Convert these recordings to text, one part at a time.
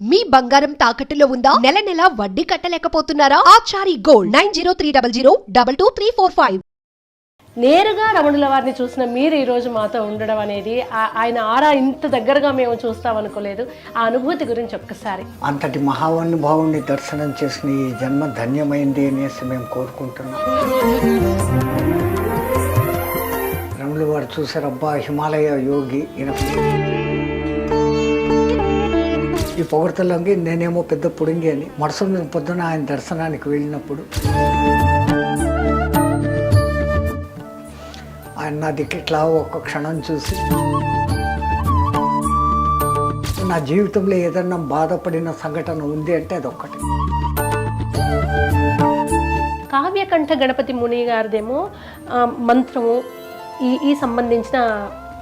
మీ బంగారం తాకట్టులో ఉందా? నెల నెల వడ్డీ కట్టలేకపోతున్నారా? ఆచారి గోల్డ్ 9030022345. నేరుగా రమణుల వారిని చూసిన మీరు ఈరోజు మాతో ఉండడం అనేది ఆయన ఆరా ఇంత దగ్గరగా మేము చూస్తాం అనుకోలేదు. ఆ అనుభూతి గురించి ఒక్కసారి. అంతటి మహానుభావుని దర్శనం చేసిన ఈ జన్మ ధన్యమైంది అనేసి మేము కోరుకుంటున్నాం. రమణుల వారు చూసారబ్బా హిమాలయ యోగి ఈయన. ఈ పొగడతలోకి నేనేమో పెద్ద పుడింగి అని మరుసటి పొద్దున ఆయన దర్శనానికి వెళ్ళినప్పుడు ఆయన నా దిక్కిట్లా ఒక్క క్షణం చూసి నా జీవితంలో ఏదన్నా బాధపడిన సంఘటన ఉంది అంటే అదొక్కటి. కావ్యకంఠ గణపతి ముని గారిదేమో మంత్రము ఈ సంబంధించిన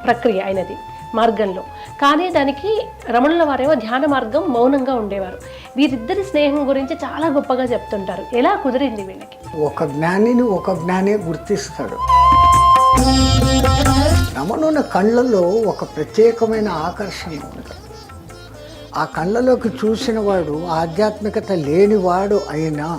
ప్రక్రియ అయినది మార్గంలో, కానీ దానికి రమణుల వారేమో ధ్యాన మార్గం మౌనంగా ఉండేవారు. వీరిద్దరి స్నేహం గురించి చాలా గొప్పగా చెప్తుంటారు. ఎలా కుదిరింది వీళ్ళకి? ఒక జ్ఞానే గుర్తిస్తాడు. రమణుని కళ్ళల్లో ఒక ప్రత్యేకమైన ఆకర్షణ ఉంది. ఆ కళ్ళలోకి చూసిన వాడు ఆధ్యాత్మికత లేనివాడు అయినా.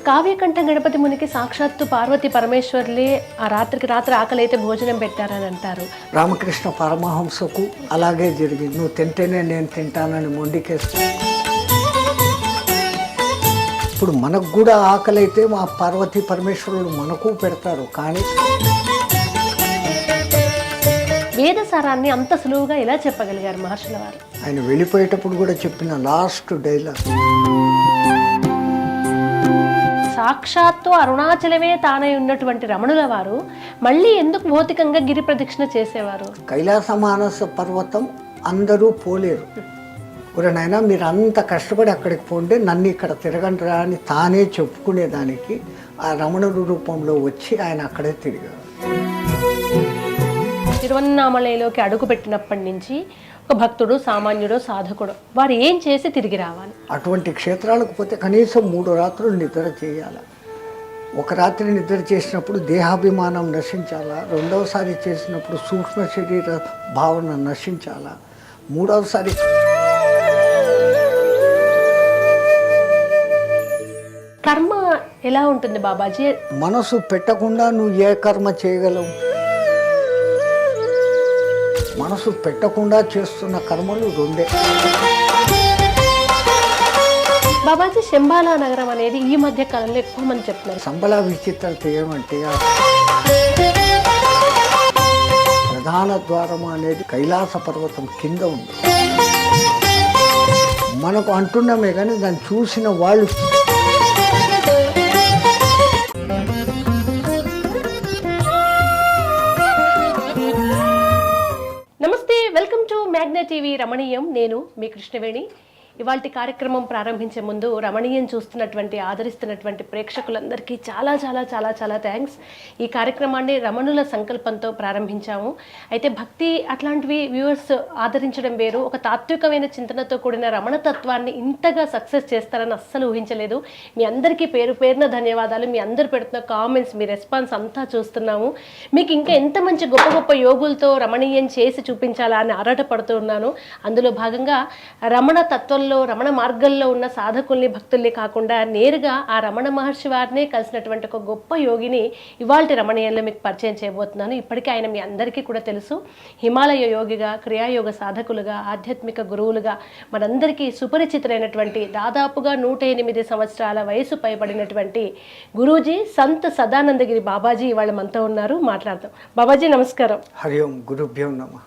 కావ్యకంఠ గణపతి మునికి సాక్షాత్తు పార్వతి పరమేశ్వర్లే ఆ రాత్రికి రాత్రి ఆకలి అయితే భోజనం పెట్టారని అంటారు. రామకృష్ణ పరమహంసకు అలాగే జరిగింది. నువ్వు తింటేనే నేను తింటానని మొండికేస్తా. ఇప్పుడు మనకు కూడా ఆకలి అయితే మా పార్వతీ పరమేశ్వరులు మనకు పెడతారు. కానీ వేదసారాన్ని అంత సులువుగా ఎలా చెప్పగలిగారు మహర్షుల వారు? ఆయన వెళ్ళిపోయేటప్పుడు కూడా చెప్పిన లాస్ట్ డైలాగ్, సాక్షాత్తు అరుణాచలమే తానై ఉన్నటువంటి రమణుల వారు మళ్ళీ ఎందుకు భౌతికంగా గిరి ప్రదక్షిణ చేసేవారు? కైలాస మానస పర్వతం అందరూ పోలేరు. నాయనా మీరు అంత కష్టపడి అక్కడికి పోండి, నన్ను ఇక్కడ తిరగండిరా అని తానే చెప్పుకునేదానికి ఆ రమణుడు రూపంలో వచ్చి ఆయన అక్కడే తిరిగారు. తిరువన్నామలైలోకి అడుగు పెట్టినప్పటి నుంచి ఒక భక్తుడు, సామాన్యుడు, సాధకుడు వారు ఏం చేసి తిరిగి రావాలి? అటువంటి క్షేత్రాలకు పోతే కనీసం 3 రాత్రులు నిద్ర చేయాలి. ఒక రాత్రి నిద్ర చేసినప్పుడు దేహాభిమానం నశించాలా, రెండవసారి చేసినప్పుడు సూక్ష్మ శరీర భావన నశించాలా, మూడవసారి కర్మ ఎలా ఉంటుంది బాబాజీ? మనసు పెట్టకుండా నువ్వు ఏ కర్మ చేయగలవు? మనసు పెట్టకుండా చేస్తున్న కర్మలు 2. బాబాజీ శంబాలా నగరం అనేది ఈ మధ్య కాలంలో ఎక్కువ మంది చెప్తున్నారు. శంబలా విచిత్రత ఏమంటే ప్రధాన ద్వారం అనేది కైలాస పర్వతం కింద ఉంది. మనకు అంటున్నామే కానీ దాన్ని చూసిన వాళ్ళు మ్యాగ్నెట్ టీవీ రమణీయం. నేను మీ కృష్ణవేణి. ఇవాల్టి కార్యక్రమం ప్రారంభించే ముందు రమణీయం చూస్తున్నటువంటి, ఆదరిస్తున్నటువంటి ప్రేక్షకులందరికీ చాలా చాలా చాలా చాలా థ్యాంక్స్. ఈ కార్యక్రమాన్ని రమణుల సంకల్పంతో ప్రారంభించాము. అయితే భక్తి అట్లాంటివి వ్యూవర్స్ ఆదరించడం వేరు. ఒక తాత్వికమైన చింతనతో కూడిన రమణతత్వాన్ని ఇంతగా సక్సెస్ చేస్తారని అస్సలు ఊహించలేదు. మీ అందరికీ పేరు పేరున ధన్యవాదాలు. మీ అందరు పెడుతున్న కామెంట్స్, మీ రెస్పాన్స్ అంతా చూస్తున్నాము. మీకు ఇంకా ఎంత మంచి గొప్ప గొప్ప యోగులతో రమణీయం చేసి చూపించాలా అని ఆరాటపడుతూ ఉన్నాను. అందులో భాగంగా రమణ తత్వంలో, రమణ మార్గంలో ఉన్న సాధకుల్ని, భక్తుల్ని కాకుండా నేరుగా ఆ రమణ మహర్షి వారినే కలిసినటువంటి ఒక గొప్ప యోగిని ఇవాల్టి రమణీయంలో మీకు పరిచయం చేయబోతున్నాను. ఇప్పటికీ ఆయన మీ అందరికీ కూడా తెలుసు. హిమాలయ యోగిగా, క్రియాయోగ సాధకులుగా, ఆధ్యాత్మిక గురువులుగా మనందరికీ సుపరిచితులైనటువంటి, దాదాపుగా 108 సంవత్సరాల వయసు పైబడినటువంటి గురూజీ సంత్ సదానందగిరి బాబాజీ ఇవాళ మనతో ఉన్నారు. మాట్లాడదాం. బాబాజీ నమస్కారం. హరి ఓం గురుభ్యో నమః.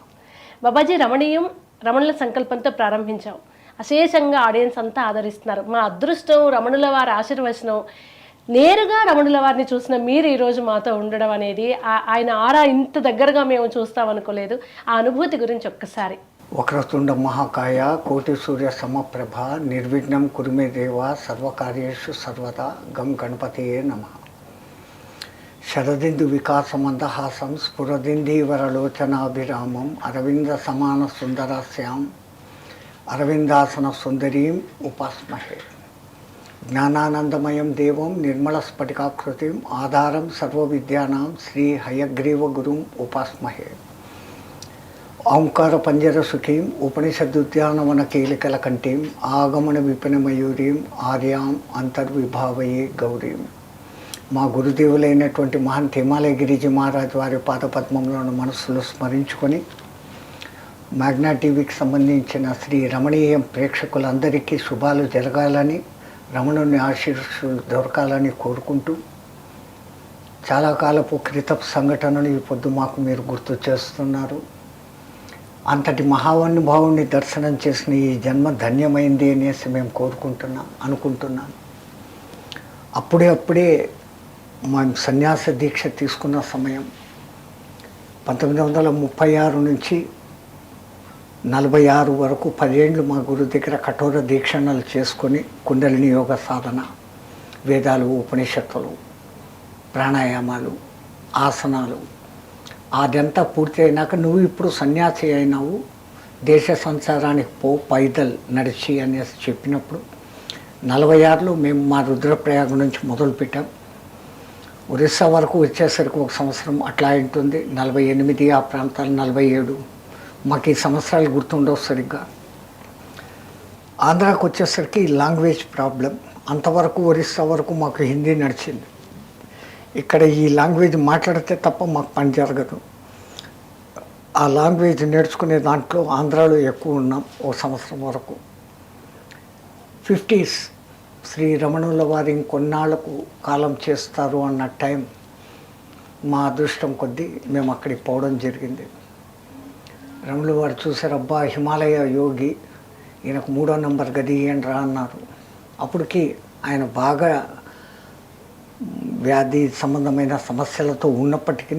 బాబాజీ రమణీయం రమణుల సంకల్పంతో ప్రారంభించాం. అశేషంగా ఆడియన్స్ అంతా ఆదరిస్తున్నారు. మా అదృష్టం, రమణుల వారి ఆశీర్వచనం. నేరుగా రమణుల వారిని చూసిన మీరు ఈరోజు మాతో ఉండడం అనేది ఆయన ఆరా ఇంత దగ్గరగా మేము చూస్తాం అనుకోలేదు. ఆ అనుభూతి గురించి ఒక్కసారి. వక్రతుండ మహాకాయ కోటి సూర్య సమప్రభ నిర్విఘ్నం కురుమే దేవ సర్వకార్యేషు సర్వదా గం గణపతియే నమః. శరదిందు వికాసమందహాసం స్ఫురదిందీవరలోచనాభిరామం అరవింద సమాన సుందరాస్యాం అరవిందాసన సుందరీం ఉపాస్మహే. జ్ఞానానందమయం దేవం నిర్మల స్ఫటికాకృతిం ఆధారం సర్వ విద్యానాం శ్రీ హయగ్రీవ గురుం ఉపాస్మహే. ఓంకార పంజరసుఖీం ఉపనిషదుద్యానవన కీలికల కంఠీం ఆగమన విపిన మయూరీం ఆర్యాం అంతర్విభావయే గౌరీం. మా గురుదేవులైనటువంటి మహంత్ హిమాలయ గిరిజీ మహారాజ్ వారి పాదపద్మంలోని మనస్సులో స్మరించుకొని మ్యాగ్నా టీవీకి సంబంధించిన శ్రీ రమణీయం ప్రేక్షకులందరికీ శుభాలు జరగాలని, రమణుని ఆశీస్సులు దొరకాలని కోరుకుంటూ, చాలా కాలపు క్రితపు సంఘటనలు ఈ పొద్దు మాకు మీరు గుర్తు చేస్తున్నారు. అంతటి మహానుభావుని దర్శనం చేసిన ఈ జన్మ ధన్యమైంది అనేసి మేము అనుకుంటున్నాం. అప్పుడే మేము సన్యాస దీక్ష తీసుకున్న సమయం 1936 నుంచి 46 వరకు 10 ఏళ్ళు మా గురు దగ్గర కఠోర దీక్షణలు చేసుకొని కుండలిని యోగ సాధన, వేదాలు, ఉపనిషత్తులు, ప్రాణాయామాలు, ఆసనాలు అదంతా పూర్తి అయినాక నువ్వు ఇప్పుడు సన్యాసి అయినావు, దేశ సంచారానికి పైదల్ నడిచి అనేసి చెప్పినప్పుడు 46లో మేము మా రుద్రప్రయాగ నుంచి మొదలుపెట్టాం. ఒరిస్సా వరకు వచ్చేసరికి 1 సంవత్సరం అట్లా ఉంటుంది. 48 ఆ ప్రాంతాలు 47 మాకు ఈ సంవత్సరాలు గుర్తుండవు సరిగ్గా. ఆంధ్రాకి వచ్చేసరికి లాంగ్వేజ్ ప్రాబ్లం. అంతవరకు ఒరిస్సా వరకు మాకు హిందీ నడిచింది. ఇక్కడ ఈ లాంగ్వేజ్ మాట్లాడితే తప్ప మాకు పని జరగదు. ఆ లాంగ్వేజ్ నేర్చుకునే దాంట్లో ఆంధ్రాలో ఎక్కువ ఉన్నాం 1 సంవత్సరం వరకు. 50s శ్రీ రమణుల వారి ఇంకొన్నాళ్లకు కాలం చేస్తారు అన్న టైం మా అదృష్టం కొద్దీ మేము అక్కడికి పోవడం జరిగింది. రమణుల వారు చూసారు, అబ్బా హిమాలయ యోగి, ఈయనకు 3వ నంబర్ గది ఇయ్యండి రా అన్నారు. అప్పటికి ఆయన బాగా వ్యాధి సంబంధమైన సమస్యలతో ఉన్నప్పటికీ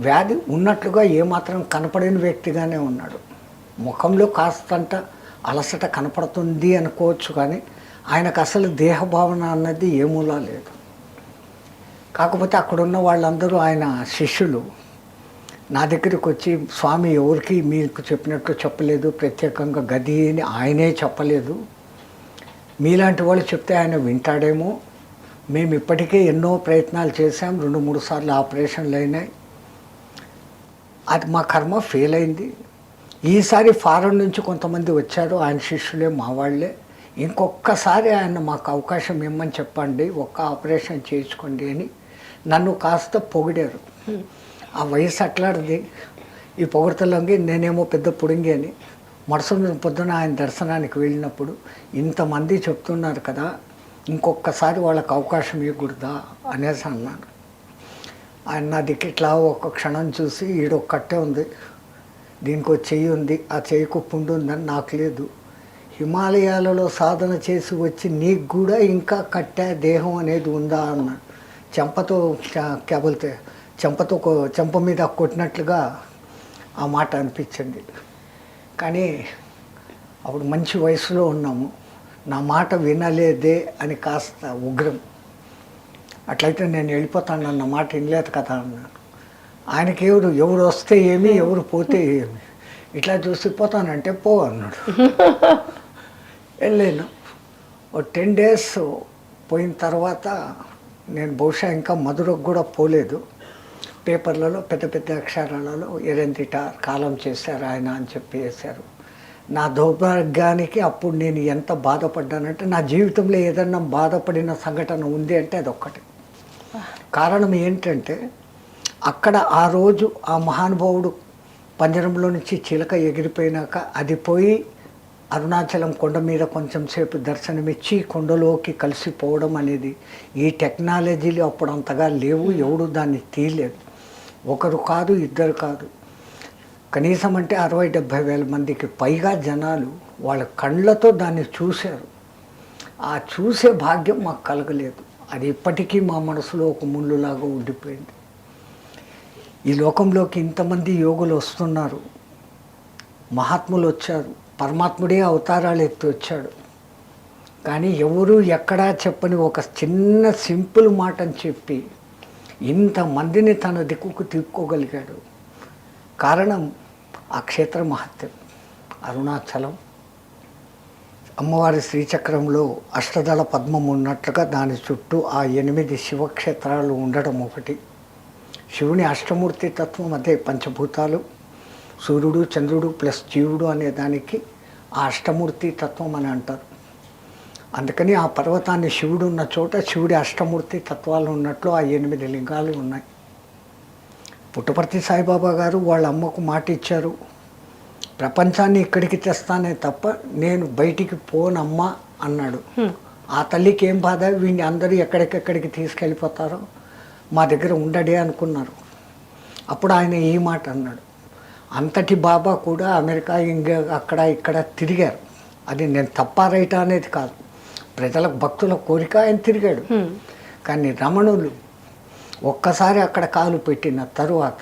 వ్యాధి ఉన్నట్లుగా ఏమాత్రం కనపడని వ్యక్తిగానే ఉన్నాడు. ముఖంలో కాస్తంత అలసట కనపడుతుంది అనుకోవచ్చు, కానీ ఆయనకు అసలు దేహభావన అన్నది ఏమూలా లేదు. కాకపోతే అక్కడున్న వాళ్ళందరూ ఆయన శిష్యులు నా దగ్గరికి వచ్చి, స్వామి ఎవరికి మీకు చెప్పినట్టు చెప్పలేదు, ప్రత్యేకంగా గది అని ఆయనే చెప్పలేదు, మీలాంటి వాళ్ళు చెప్తే ఆయన వింటాడేమో, మేము ఇప్పటికే ఎన్నో ప్రయత్నాలు చేశాం, 2-3 సార్లు ఆపరేషన్లు అయినాయి, అది మా కర్మ ఫెయిల్ అయింది. ఈసారి ఫారెన్ నుంచి కొంతమంది వచ్చారు, ఆయన శిష్యులే, మా వాళ్ళే, ఇంకొకసారి ఆయన మాకు అవకాశం ఇమ్మని చెప్పండి, ఒక్క ఆపరేషన్ చేయించుకోండి అని నన్ను కాస్త పొగిడారు. ఆ వయసు అట్లాంటిది, ఈ పొగడతలంగి నేనేమో పెద్ద పుడింగి అని. మరుసటి పొద్దున ఆయన దర్శనానికి వెళ్ళినప్పుడు ఇంతమంది చెప్తున్నారు కదా, ఇంకొకసారి వాళ్ళకి అవకాశం ఇవ్వకూడదా అనేసి అన్నాను. ఆయన నా దిక్కిట్లా ఒక క్షణం చూసి, ఈడొక కట్టె ఉంది, దీనికి ఒక చెయ్యి ఉంది, ఆ చెయ్యికి పుండు ఉందని నాకు లేదు, హిమాలయాలలో సాధన చేసి వచ్చి నీకు కూడా ఇంకా కట్టె దేహం అనేది ఉందా అన్నాడు. చెంపతో కేబుల్తే చెంప మీద కొట్టినట్లుగా ఆ మాట అనిపించింది. కానీ అప్పుడు మంచి వయసులో ఉన్నాము, నా మాట వినలేదే అని కాస్త ఉగ్రం. అట్లయితే నేను వెళ్ళిపోతాను, అన్న మాట వినలేదు కదా అన్నాను. ఆయనకి ఎవరు వస్తే ఏమి, ఎవరు పోతే ఏమి, ఇట్లా చూసిపోతానంటే పో అన్నాడు. వెళ్ళాను. 10 days పోయిన తర్వాత నేను బహుశా ఇంకా మధురకు కూడా పోలేదు. పేపర్లలో పెద్ద పెద్ద అక్షరాలలో ఎరంతిటార్ కాలం చేశారు ఆయన అని చెప్పి వేశారు. నా దౌర్భాగ్యానికి అప్పుడు నేను ఎంత బాధపడ్డానంటే, నా జీవితంలో ఏదన్నా బాధపడిన సంఘటన ఉంది అంటే అదొక్కటి. కారణం ఏంటంటే, అక్కడ ఆ రోజు ఆ మహానుభావుడు పంజరంలో నుంచి చిలక ఎగిరిపోయినాక అది పోయి అరుణాచలం కొండ మీద కొంచెం సేపు దర్శనమిచ్చి కొండలోకి కలిసిపోవడం అనేది, ఈ టెక్నాలజీలు అప్పుడు అంతగా లేవు, ఎవడు దాన్ని తీయలేదు. ఒకరు కాదు, ఇద్దరు కాదు, కనీసం అంటే 60-70 వేల మందికి పైగా జనాలు వాళ్ళ కళ్ళతో దాన్ని చూశారు. ఆ చూసే భాగ్యం మాకు కలగలేదు. అది ఇప్పటికీ మా మనసులో ఒక ముళ్ళులాగా ఉండిపోయింది. ఈ లోకంలోకి ఇంతమంది యోగులు వస్తున్నారు, మహాత్ములు వచ్చారు, పరమాత్ముడే అవతారాలు ఎత్తి వచ్చాడు, కానీ ఎవరు ఎక్కడా చెప్పని ఒక చిన్న సింపుల్ మాటని చెప్పి ఇంతమందిని తన దిక్కుకు తిప్పుకోగలిగాడు. కారణం ఆ క్షేత్ర మహత్యం. అరుణాచలం అమ్మవారి శ్రీచక్రంలో అష్టదళ పద్మం ఉన్నట్లుగా దాని చుట్టూ ఆ 8 శివక్షేత్రాలు ఉండడం ఒకటి. శివుని అష్టమూర్తి తత్వం అదే, పంచభూతాలు, సూర్యుడు చంద్రుడు ప్లస్ జీవుడు అనే దానికి ఆ అష్టమూర్తి తత్వం అని అంటారు. అందుకని ఆ పర్వతాన్ని శివుడు ఉన్న చోట శివుడి అష్టమూర్తి తత్వాలు ఉన్నట్లు ఆ 8 లింగాలు ఉన్నాయి. పుట్టపర్తి సాయిబాబా గారు వాళ్ళ అమ్మకు మాట ఇచ్చారు, ప్రపంచాన్ని ఇక్కడికి తెస్తానే తప్ప నేను బయటికి పోనమ్మా అన్నాడు. ఆ తల్లికి ఏం బాధ, వీడిని అందరూ ఎక్కడికెక్కడికి తీసుకెళ్ళిపోతారో, మా దగ్గర ఉండడే అనుకున్నారు. అప్పుడు ఆయన ఈ మాట అన్నాడు. అంతటి బాబా కూడా అమెరికా అక్కడ ఇక్కడ తిరిగారు. అది నేను తప్ప రైటా అనేది కాదు, ప్రజలకు భక్తుల కోరిక ఆయన తిరిగాడు. కానీ రమణులు ఒక్కసారి అక్కడ కాలు పెట్టిన తరువాత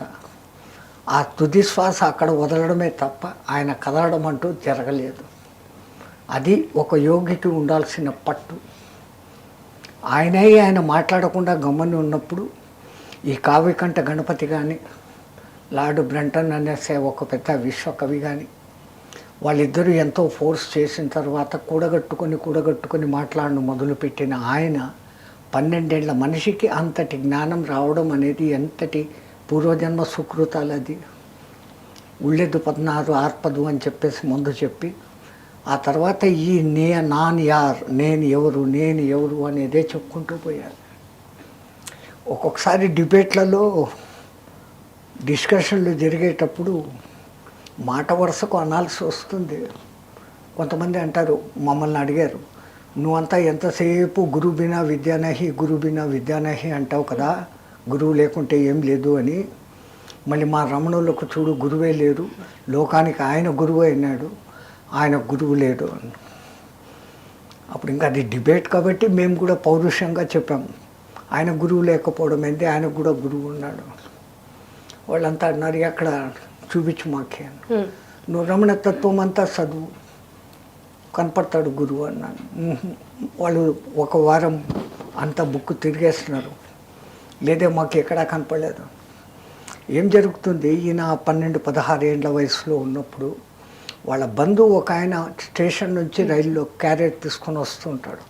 ఆ తుది శ్వాస అక్కడ వదలడమే తప్ప ఆయన కదలడం అంటూ జరగలేదు. అది ఒక యోగికి ఉండాల్సిన పట్టు. ఆయన మాట్లాడకుండా గమ్మని ఉన్నప్పుడు ఈ కావ్యకంఠ గణపతి కానీ లార్డ్ బ్రంటన్ అనేసే ఒక పెద్ద విశ్వకవి కానీ వాళ్ళిద్దరూ ఎంతో ఫోర్స్ చేసిన తర్వాత కూడగట్టుకొని మాట్లాడడం మొదలుపెట్టిన ఆయన 12 ఏళ్ల మనిషికి అంతటి జ్ఞానం రావడం అనేది ఎంతటి పూర్వజన్మ సుకృతాలు. అది ఉళ్ళెద్దు 16 ఆర్పదు అని చెప్పేసి ముందు చెప్పి ఆ తర్వాత ఈ నేను ఎవరు అనేదే చెప్పుకుంటూ పోయారు. ఒక్కొక్కసారి డిబేట్లలో డిస్కషన్లు జరిగేటప్పుడు మాట వరుసకు అనాల్సి వస్తుంది. కొంతమంది అంటారు, మమ్మల్ని అడిగారు, నువ్వంతా ఎంతసేపు గురు బినా విద్యానహి అంటావు కదా, గురువు లేకుంటే ఏం లేదు అని. మళ్ళీ మా రమణులకు చూడు గురువే లేరు, లోకానికి ఆయన గురువు అయినాడు, ఆయన గురువు లేడు అని. అప్పుడు ఇంకా అది డిబేట్ కాబట్టి మేము కూడా పౌరుషంగా చెప్పాము, ఆయన గురువు లేకపోవడం ఏంటి, ఆయనకు కూడా గురువు ఉన్నాడు. వాళ్ళంతా అన్నారు, అక్కడ చూపించు మాకే అని. నువ్వు రమణ తత్వం అంతా చదువు, కనపడతాడు గురువు అన్నాను. వాళ్ళు ఒక వారం అంతా బుక్ తిరిగేస్తున్నారు, లేదే మాకు ఎక్కడా కనపడలేదు. ఏం జరుగుతుంది, ఈయన 12-16 ఏళ్ళ వయసులో ఉన్నప్పుడు వాళ్ళ బంధువు ఒక ఆయన స్టేషన్ నుంచి రైల్లో క్యారియర్ తీసుకొని వస్తుంటాడు.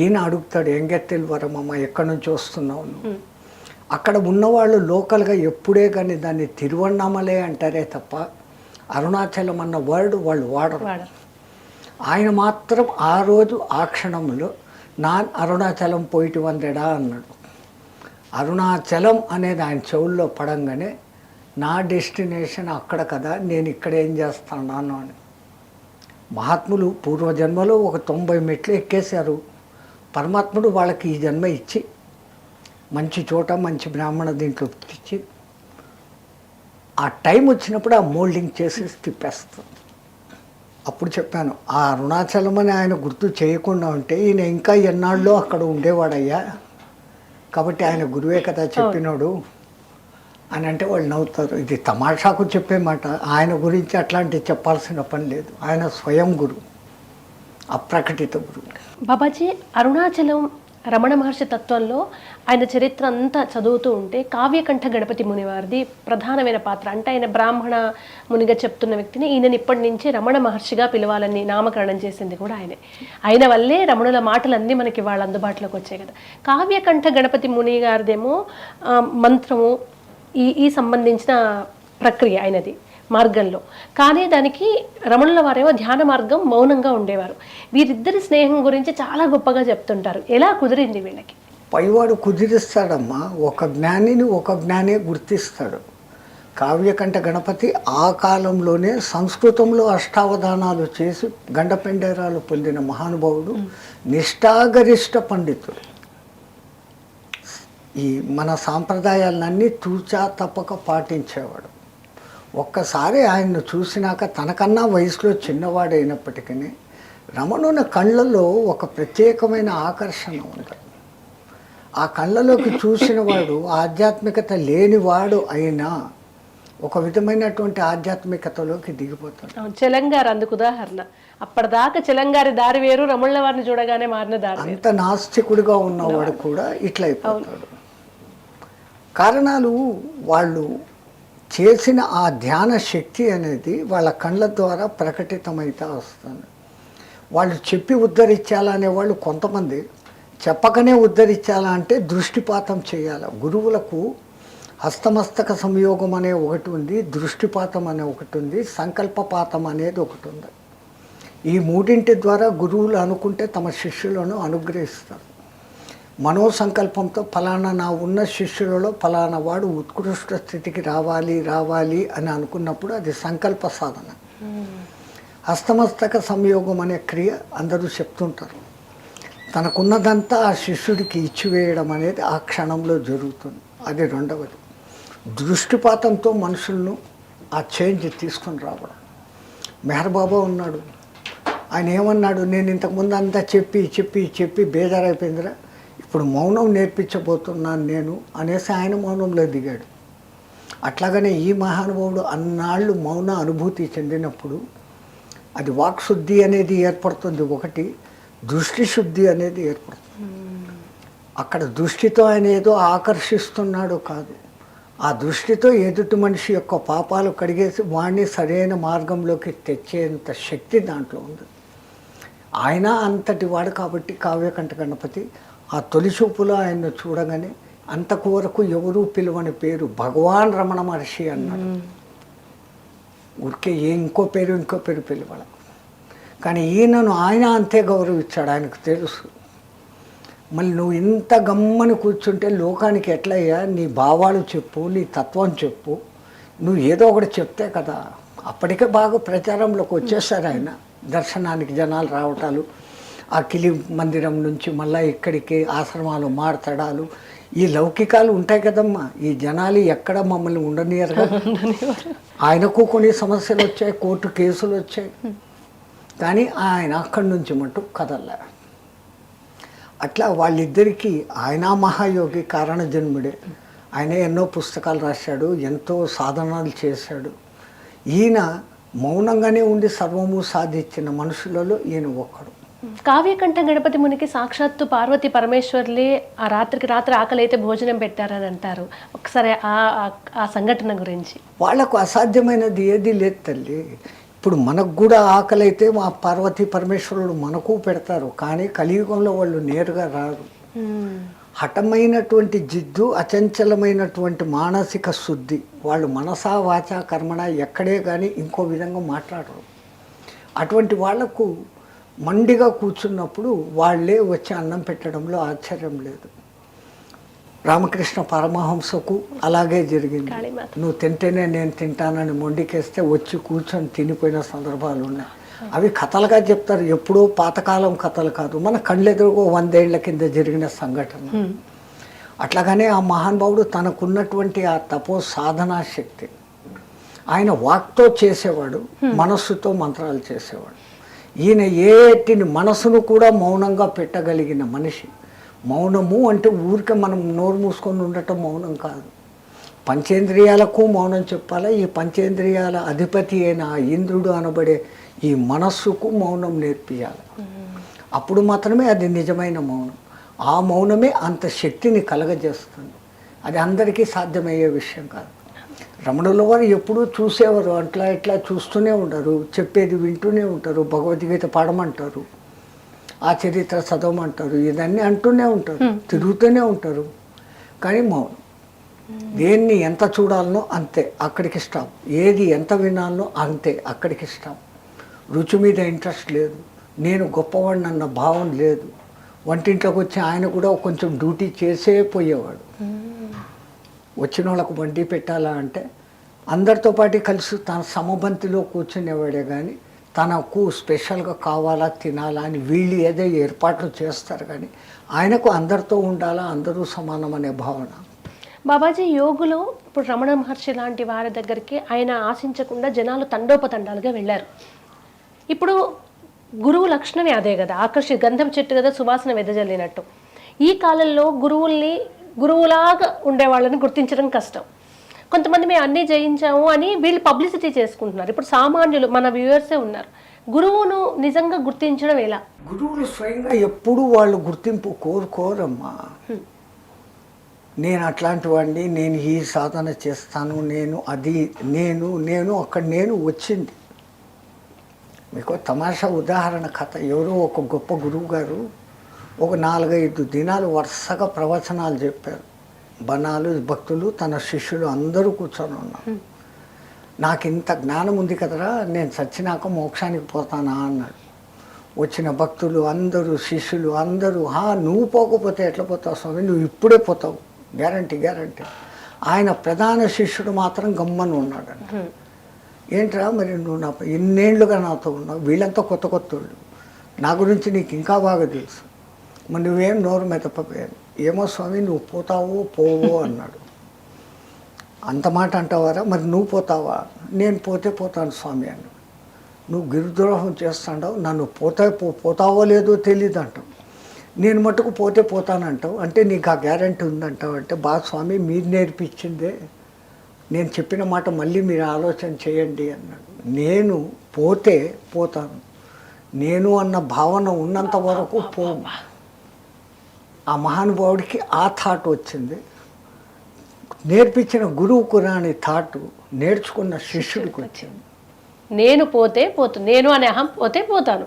ఈయన అడుగుతాడు, ఎంగెత్తెల్వరమ్మ ఎక్కడి నుంచి వస్తున్నావు నువ్వు? అక్కడ ఉన్నవాళ్ళు లోకల్గా ఎప్పుడే కానీ దాన్ని తిరువన్నామలే అంటారే తప్ప అరుణాచలం అన్న వర్డ్ వాళ్ళు వాడరు. ఆయన మాత్రం ఆ రోజు ఆ క్షణంలో అరుణాచలం పోయిటి వందడా అన్నాడు. అరుణాచలం అనేది ఆయన చెవుల్లో పడంగానే నా డెస్టినేషన్ అక్కడ కదా, నేను ఇక్కడ ఏం చేస్తున్నాను అని. మహాత్ములు పూర్వజన్మలో ఒక 90 మెట్లు ఎక్కేశారు. పరమాత్ముడు వాళ్ళకి ఈ జన్మ ఇచ్చి మంచి చోట మంచి బ్రాహ్మణ దీంట్లో ఇచ్చి ఆ టైం వచ్చినప్పుడు ఆ మోల్డింగ్ చేసి తిప్పేస్తాం. అప్పుడు చెప్పాను, ఆ అరుణాచలం అని ఆయన గుర్తు చేయకుండా ఉంటే ఈయన ఇంకా ఎన్నాళ్ళలో అక్కడ ఉండేవాడయ్యా, కాబట్టి ఆయన గురువే కదా చెప్పినాడు అని అంటే వాళ్ళు నవ్వుతారు. ఇది తమాషాకు చెప్పే మాట, ఆయన గురించి అట్లాంటివి చెప్పాల్సిన పని లేదు. ఆయన స్వయం గురువు, అప్రకటిత గురువు. బాబాజీ, అరుణాచలం రమణ మహర్షి తత్వంలో ఆయన చరిత్ర అంతా చదువుతూ ఉంటే కావ్యకంఠ గణపతి ముని వారిది ప్రధానమైన పాత్ర. అంటే ఆయన బ్రాహ్మణ మునిగా చెప్తున్న వ్యక్తిని ఈయనని ఇప్పటి నుంచి రమణ మహర్షిగా పిలవాలని నామకరణం చేసింది కూడా ఆయనే. ఆయన వల్లే రమణుల మాటలన్నీ మనకి వాళ్ళ అందుబాటులోకి వచ్చాయి కదా. కావ్యకంఠ గణపతి ముని గారిదేమో మంత్రము ఈ సంబంధించిన ప్రక్రియ ఆయనది మార్గంలో, కానీ దానికి రమణుల వారేమో ధ్యాన మార్గం మౌనంగా ఉండేవారు. వీరిద్దరి స్నేహం గురించి చాలా గొప్పగా చెప్తుంటారు. ఎలా కుదిరింది వీళ్ళకి? పైవాడు కుదిరిస్తాడమ్మా, ఒక జ్ఞానిని ఒక జ్ఞానే గుర్తిస్తాడు. కావ్యకంఠ గణపతి ఆ కాలంలోనే సంస్కృతంలో అష్టావధానాలు చేసి గండపెండేరాలు పొందిన మహానుభావుడు, నిష్ఠాగరిష్ట పండితుడు. ఈ మన సాంప్రదాయాలన్నీ తూచా తప్పక పాటించేవాడు. ఒక్కసారి ఆయన్ను చూసినాక తనకన్నా వయసులో చిన్నవాడైనప్పటికీ రమణుని కళ్ళల్లో ఒక ప్రత్యేకమైన ఆకర్షణ ఉంది. ఆ కళ్ళలోకి చూసిన వాడు ఆధ్యాత్మికత లేనివాడు అయినా ఒక విధమైనటువంటి ఆధ్యాత్మికతలోకి దిగిపోతాడు. చెలంగారు అందుకు ఉదాహరణ. అప్పటిదాకా చెలంగారి దారి వేరు, రమణుల వారిని చూడగానే మారిన దారి. అంత నాస్తికుడిగా ఉన్నవాడు కూడా ఇట్లా అయిపోతాడు. కారణాలు వాళ్ళు చేసిన ఆ ధ్యాన శక్తి అనేది వాళ్ళ కళ్ళ ద్వారా ప్రకటితమైతే వస్తుంది. వాళ్ళు చెప్పి ఉద్ధరించాలనే వాళ్ళు కొంతమంది, చెప్పకనే ఉద్ధరించాలా అంటే దృష్టిపాతం చేయాలి. గురువులకు హస్తమస్తక సంయోగం అనే ఒకటి ఉంది, దృష్టిపాతం అనే ఒకటి ఉంది, సంకల్పపాతం అనేది ఒకటి ఉంది. ఈ మూడింటి ద్వారా గురువులు అనుకుంటే తమ శిష్యులను అనుగ్రహిస్తారు. మనోసంకల్పంతో ఫలానా నా ఉన్న శిష్యులలో ఫలానా వాడు ఉత్కృష్ట స్థితికి రావాలి అని అనుకున్నప్పుడు అది సంకల్ప సాధన. హస్తమస్తక సంయోగం అనే క్రియ అందరూ చెప్తుంటారు. తనకున్నదంతా ఆ శిష్యుడికి ఇచ్చివేయడం అనేది ఆ క్షణంలో జరుగుతుంది. అది రెండవది. దృష్టిపాతంతో మనుషులను ఆ చేంజ్ తీసుకొని రావడం. మెహర్ బాబా ఉన్నాడు, ఆయన ఏమన్నాడు, నేను ఇంతకుముందు అంతా చెప్పి బేజారైపోయిందిరా, ఇప్పుడు మౌనం నేర్పించబోతున్నాను నేను అనేసి ఆయన మౌనంలో దిగాడు. అట్లాగనే ఈ మహానుభావుడు అన్నాళ్ళు మౌన అనుభూతి చెందినప్పుడు అది వాక్శుద్ధి అనేది ఏర్పడుతుంది ఒకటి, దృష్టి శుద్ధి అనేది ఏర్పడుతుంది. అక్కడ దృష్టితో ఆయన ఏదో ఆకర్షిస్తున్నాడు కాదు, ఆ దృష్టితో ఎదుటి మనిషి యొక్క పాపాలు కడిగేసి వాడిని సరైన మార్గంలోకి తెచ్చేంత శక్తి దాంట్లో ఉంది. ఆయన అంతటి వాడు కాబట్టి కావ్యకంఠ గణపతి ఆ తొలి చూపులో ఆయన్ను చూడగానే అంతకు వరకు ఎవరూ పిలువని పేరు భగవాన్ రమణ మహర్షి అన్నాడు. ఊరికే ఇంకో పేరు పిలవాల. కానీ ఈయనను ఆయన అంతే గౌరవించాడు, ఆయనకు తెలుసు. మళ్ళీ నువ్వు ఇంత గమ్మని కూర్చుంటే లోకానికి ఎట్లయ్యా, నీ భావాలు చెప్పు, నీ తత్వం చెప్పు, నువ్వు ఏదో ఒకటి చెప్తే కదా. అప్పటికే బాగా ప్రచారంలోకి వచ్చేసారు ఆయన. దర్శనానికి జనాలు రావటాలు, ఆ కిలి మందిరం నుంచి మళ్ళీ ఇక్కడికి ఆశ్రమాలు మారతడాలు, ఈ లౌకికాలు ఉంటాయి కదమ్మా. ఈ జనాలు ఎక్కడ మమ్మల్ని ఉండనియరుగా. ఆయనకు కొన్ని సమస్యలు వచ్చాయి, కోర్టు కేసులు వచ్చాయి, కానీ ఆయన అక్కడి నుంచి మటు కదల్లా. అట్లా వాళ్ళిద్దరికీ ఆయన మహాయోగి, కారణ జన్ముడే. ఆయన ఎన్నో పుస్తకాలు రాశాడు, ఎంతో సాధనాలు చేశాడు. ఈయన మౌనంగానే ఉండి సర్వము సాధించిన మనుషులలో ఈయన ఒక్కడు. కావ్యకంఠ గణపతి మునికి సాక్షాత్తు పార్వతి పరమేశ్వర్లే ఆ రాత్రికి రాత్రి ఆకలి అయితే భోజనం పెట్టారని అంటారు. ఒకసారి ఆ సంఘటన గురించి. వాళ్లకు అసాధ్యమైనది ఏది లేదు తల్లి. ఇప్పుడు మనకు కూడా ఆకలి అయితే మా పార్వతీ పరమేశ్వరుడు మనకు పెడతారు, కానీ కలియుగంలో వాళ్ళు నేరుగా రారు. హఠమైనటువంటి జిద్దు, అచంచలమైనటువంటి మానసిక శుద్ధి, వాళ్ళు మనసా వాచా కర్మణ ఎక్కడే కానీ ఇంకో విధంగా మాట్లాడరు. అటువంటి వాళ్లకు మండిగా కూర్చున్నప్పుడు వాళ్ళే వచ్చి అన్నం పెట్టడంలో ఆశ్చర్యం లేదు. రామకృష్ణ పరమహంసకు అలాగే జరిగింది. నువ్వు తింటేనే నేను తింటానని మొండికేస్తే వచ్చి కూర్చొని తినిపోయిన సందర్భాలు ఉన్నాయి. అవి కథలుగా చెప్తారు, ఎప్పుడో పాతకాలం కథలు కాదు, మన కళ్ళెదురుగో 100 ఏళ్ల కింద జరిగిన సంఘటన. అట్లాగానే ఆ మహానుభావుడు తనకున్నటువంటి ఆ తపో సాధనా శక్తి, ఆయన వాక్తో చేసేవాడు, మనస్సుతో మంత్రాలు చేసేవాడు. ఈయన ఏటిని మనసును కూడా మౌనంగా పెట్టగలిగిన మనిషి. మౌనము అంటే ఊరికే మనం నోరు మూసుకొని ఉండటం మౌనం కాదు. పంచేంద్రియాలకు మౌనం చెప్పాలా. ఈ పంచేంద్రియాల అధిపతి అయిన ఇంద్రుడు అనబడే ఈ మనస్సుకు మౌనం నేర్పియాలి. అప్పుడు మాత్రమే అది నిజమైన మౌనం. ఆ మౌనమే అంత శక్తిని కలగజేస్తుంది. అది అందరికీ సాధ్యమయ్యే విషయం కాదు. రమణుల వారు ఎప్పుడూ చూసేవారు, అట్లా ఇట్లా చూస్తూనే ఉంటారు, చెప్పేది వింటూనే ఉంటారు, భగవద్గీత పాడమంటారు, ఆ చరిత్ర చదవమంటారు, ఇదన్నీ అంటూనే ఉంటారు, తిరుగుతూనే ఉంటారు. కానీ మౌనం. దేన్ని ఎంత చూడాలనో అంతే, అక్కడికి స్టాప్. ఏది ఎంత వినాలనో అంతే, అక్కడికి స్టాప్. రుచి మీద ఇంట్రెస్ట్ లేదు, నేను గొప్పవాడిని అన్న భావం లేదు. వంటింట్లోకి వచ్చి ఆయన కూడా కొంచెం డ్యూటీ చేసే పోయేవాడు. వచ్చిన వాళ్ళకు వండి పెట్టాలా అంటే అందరితో పాటు కలిసి తన సమబంతిలో కూర్చునేవాడే, కానీ తనకు స్పెషల్గా కావాలా తినాలా అని వీళ్ళు ఏదో ఏర్పాట్లు చేస్తారు, కానీ ఆయనకు అందరితో ఉండాలా, అందరూ సమానం అనే భావన. బాబాజీ, యోగులు ఇప్పుడు రమణ మహర్షి లాంటి వారి దగ్గరికి ఆయన ఆశించకుండా జనాలు తండోపతండాలుగా వెళ్ళారు. ఇప్పుడు గురువు లక్షణమే అదే కదా, గంధం చెట్టు కదా సువాసన వెదజల్లినట్టు. ఈ కాలంలో గురువులాగా ఉండేవాళ్ళని గుర్తించడం కష్టం. కొంతమంది మేము అన్నీ జయించాము అని వీళ్ళు పబ్లిసిటీ చేసుకుంటున్నారు. ఇప్పుడు సామాన్యులు మన వ్యూవర్సే ఉన్నారు. గురువును నిజంగా గుర్తించడం ఎలా? గురువులు స్వయంగా ఎప్పుడు వాళ్ళు గుర్తింపు కోరుకోరమ్మా. నేను అట్లాంటి వాడిని, నేను ఈ సాధన చేస్తాను, నేను అది నేను అక్కడ నేను వచ్చింది. మీకు తమాషా ఉదాహరణ కథ. ఎవరో ఒక గొప్ప గురువు గారు ఒక 4-5 దినాలు వరుసగా ప్రవచనాలు చెప్పారు. బనాలు భక్తులు తన శిష్యులు అందరూ కూర్చొని ఉన్నారు. నాకు ఇంత జ్ఞానం ఉంది కదరా, నేను చచ్చినాక మోక్షానికి పోతానా అన్నాడు. వచ్చిన భక్తులు అందరూ శిష్యులు అందరూ, నువ్వు పోకపోతే ఎట్లా పోతావు స్వామి, నువ్వు ఇప్పుడే పోతావు, గ్యారంటీ గ్యారంటీ. ఆయన ప్రధాన శిష్యుడు మాత్రం గమ్మని ఉన్నాడు. ఏంట్రా మరి నువ్వు నా ఎన్నేళ్లుగా నాతో ఉన్నావు, వీళ్ళంతా కొత్త కొత్త వాళ్ళు, నా గురించి నీకు ఇంకా బాగా తెలుసు, మరి నువ్వేం నోరు మెదపపోయాను. ఏమో స్వామి నువ్వు పోతావో పోవో అన్నాడు. అంత మాట అంటావారా, మరి నువ్వు పోతావా? నేను పోతే పోతాను స్వామి అన్నాడు. నువ్వు గిరిద్రోహం చేస్తాడావు, నన్ను పోతావో లేదో తెలియదు అంటావు, నేను మట్టుకు పోతే పోతానంటావు, అంటే నీకు ఆ గ్యారంటీ ఉందంటావు. అంటే బాగా స్వామి మీరు నేర్పించిందే, నేను చెప్పిన మాట మళ్ళీ మీరు ఆలోచన చేయండి అన్నాడు. నేను పోతే పోతాను, నేను అన్న భావన ఉన్నంత వరకు పోను. ఆ మహానుభావుడికి ఆ థాట్ వచ్చింది. నేర్పించిన గురువుకు రాని థాట్ నేర్చుకున్న శిష్యుడికి వచ్చింది. నేను పోతే పోతాను, నేను అనే అహం పోతే పోతాను.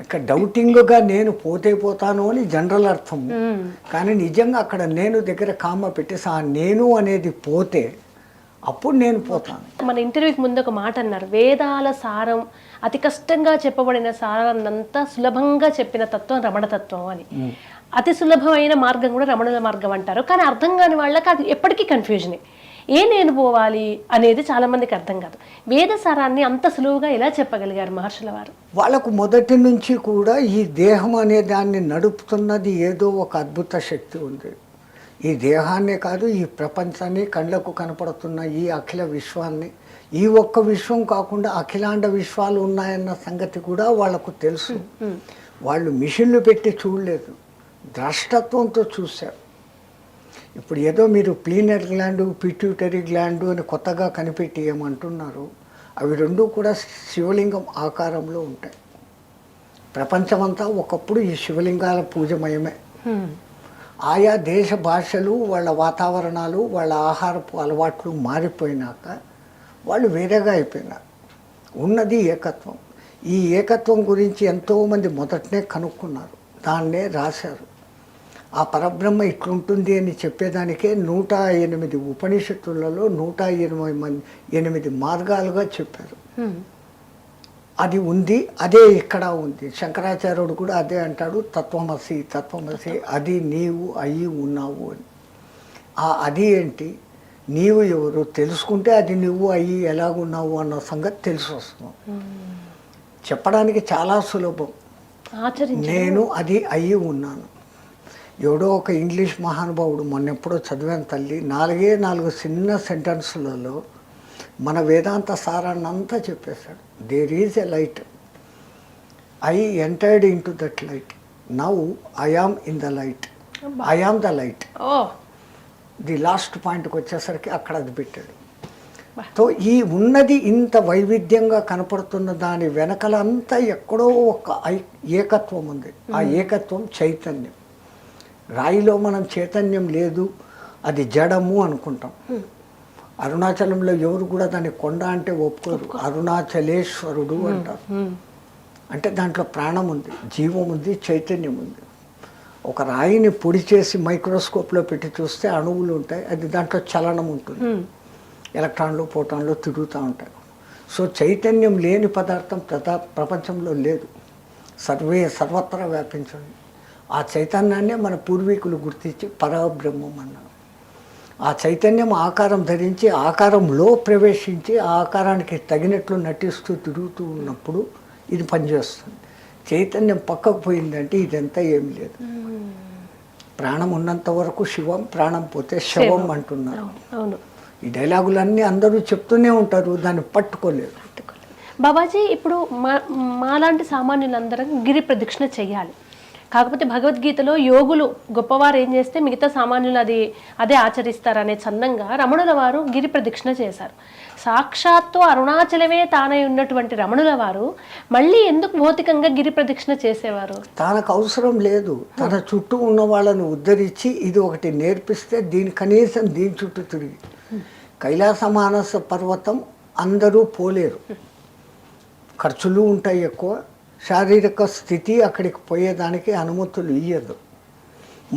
ఇక్కడ డౌటింగ్గా నేను పోతే పోతాను అని జనరల్ అర్థం, కానీ నిజంగా అక్కడ నేను దగ్గర కామ పెట్టేసి ఆ నేను అనేది పోతే అప్పుడు నేను పోతాను. మన ఇంటర్వ్యూకి ముందు ఒక మాట అన్నారు, వేదాల సారం అతి కష్టంగా చెప్పబడిన సారాన్నంతా సులభంగా చెప్పిన తత్వం రమణ తత్వం అని. అతి సులభమైన మార్గం కూడా రమణుల మార్గం అంటారు, కానీ అర్థం కాని వాళ్ళకి అది ఎప్పటికీ కన్ఫ్యూజనే. నేను పోవాలి అనేది చాలా మందికి అర్థం కాదు. వేద సారాన్ని అంత సులువుగా ఎలా చెప్పగలిగారు మహర్షుల వారు? వాళ్ళకు మొదటి నుంచి కూడా ఈ దేహం అనే దాన్ని నడుపుతున్నది ఏదో ఒక అద్భుత శక్తి ఉంది. ఈ దేహాన్నే కాదు, ఈ ప్రపంచాన్ని, కళ్ళకు కనపడుతున్న ఈ అఖిల విశ్వాన్ని, ఈ ఒక్క విశ్వం కాకుండా అఖిలాండ విశ్వాలు ఉన్నాయన్న సంగతి కూడా వాళ్ళకు తెలుసు. వాళ్ళు మిషన్లు పెట్టి చూడలేదు, ద్రష్టత్వంతో చూశారు. ఇప్పుడు ఏదో మీరు ప్లీనరీ గ్లాండు, పిట్యూటరీ గ్లాండు అని కొత్తగా కనిపెట్టి ఏమంటున్నారు, అవి రెండూ కూడా శివలింగం ఆకారంలో ఉంటాయి. ప్రపంచమంతా ఒకప్పుడు ఈ శివలింగాల పూజమయమే. ఆయా దేశ భాషలు, వాళ్ళ వాతావరణాలు, వాళ్ళ ఆహారపు అలవాట్లు మారిపోయినాక వాళ్ళు వేరేగా అయిపోయినారు. ఉన్నది ఏకత్వం. ఈ ఏకత్వం గురించి ఎంతోమంది మొదటనే కనుక్కున్నారు, దాన్నే రాశారు. ఆ పరబ్రహ్మ ఇట్లుంటుంది అని చెప్పేదానికే 108 ఉపనిషత్తులలో 108 మార్గాలుగా చెప్పారు. అది ఉంది, అదే ఇక్కడ ఉంది. శంకరాచార్యుడు కూడా అదే అంటాడు, తత్వమసి తత్వమసి, అది నీవు అయి ఉన్నావు అని. ఆ అది ఏంటి, నీవు ఎవరు తెలుసుకుంటే అది నువ్వు అయ్యి ఎలాగున్నావు అన్న సంగతి తెలిసి వస్తుంది. చెప్పడానికి చాలా సులభం, నేను అది అయ్యి ఉన్నాను. ఎవడో ఒక ఇంగ్లీష్ మహానుభావుడు మొన్నెప్పుడో చదివాను తల్లి, 4 చిన్న సెంటెన్సులలో మన వేదాంత సారాన్నంతా చెప్పేశాడు. There is a light, I entered into that light, now I am in the light, I am the light. The last పాయింట్కి వచ్చేసరికి అక్కడ అది పెట్టాడు. సో ఈ ఉన్నది ఇంత వైవిధ్యంగా కనపడుతున్న దాని వెనకలంతా ఎక్కడో ఒక ఏకత్వం ఉంది. ఆ ఏకత్వం చైతన్యం. రాయిలో మనం చైతన్యం లేదు, అది జడము అనుకుంటాం. అరుణాచలంలో ఎవరు కూడా దాన్ని కొండ అంటే ఒప్పుకోరు, అరుణాచలేశ్వరుడు అంటారు. అంటే దాంట్లో ప్రాణం ఉంది, జీవం ఉంది, చైతన్యం ఉంది. ఒక రాయిని పొడి చేసి మైక్రోస్కోప్లో పెట్టి చూస్తే అణువులు ఉంటాయి, అది దాంట్లో చలనం ఉంటుంది, ఎలక్ట్రాన్లు ప్రోటాన్లు తిరుగుతూ ఉంటాయి. సో చైతన్యం లేని పదార్థం ప్రపంచంలో లేదు, సర్వత్రా వ్యాపించింది. ఆ చైతన్యాన్నే మన పూర్వీకులు గుర్తించి పరబ్రహ్మం అన్నారు. ఆ చైతన్యం ఆకారం ధరించి ఆకారంలో ప్రవేశించి ఆ ఆకారానికి తగినట్లు నటిస్తూ తిరుగుతూ ఉన్నప్పుడు ఇది పనిచేస్తుంది. చైతన్యం పక్కకు పోయిందంటే ఇదంతా ఏమి లేదు. ప్రాణం ఉన్నంత వరకు శివం, ప్రాణం పోతే శవం అంటున్నారు. ఈ డైలాగులన్నీ అందరూ చెప్తూనే ఉంటారు, దాన్ని పట్టుకోలేరు. బాబాజీ, ఇప్పుడు మాలాంటి సామాన్యులందరం గిరి ప్రదక్షిణ చెయ్యాలి. కాకపోతే భగవద్గీతలో యోగులు గొప్పవారు ఏం చేస్తే మిగతా సామాన్యులు అదే ఆచరిస్తారనే చందంగా రమణుల వారు గిరి ప్రదక్షిణ చేశారు. సాక్షాత్తు అరుణాచలమే తానై ఉన్నటువంటి రమణుల వారు మళ్ళీ ఎందుకు భౌతికంగా గిరి ప్రదక్షిణ చేసేవారు? తనకు అవసరం లేదు, తన చుట్టూ ఉన్న వాళ్ళను ఉద్ధరించి ఇది ఒకటి నేర్పిస్తే కనీసం దీని చుట్టూ తిరిగి. కైలాస మానస పర్వతం అందరూ పోలేరు, ఖర్చులు ఉంటాయి ఎక్కువ, శారీరక స్థితి అక్కడికి పోయేదానికి అనుమతులు ఇయ్యదు.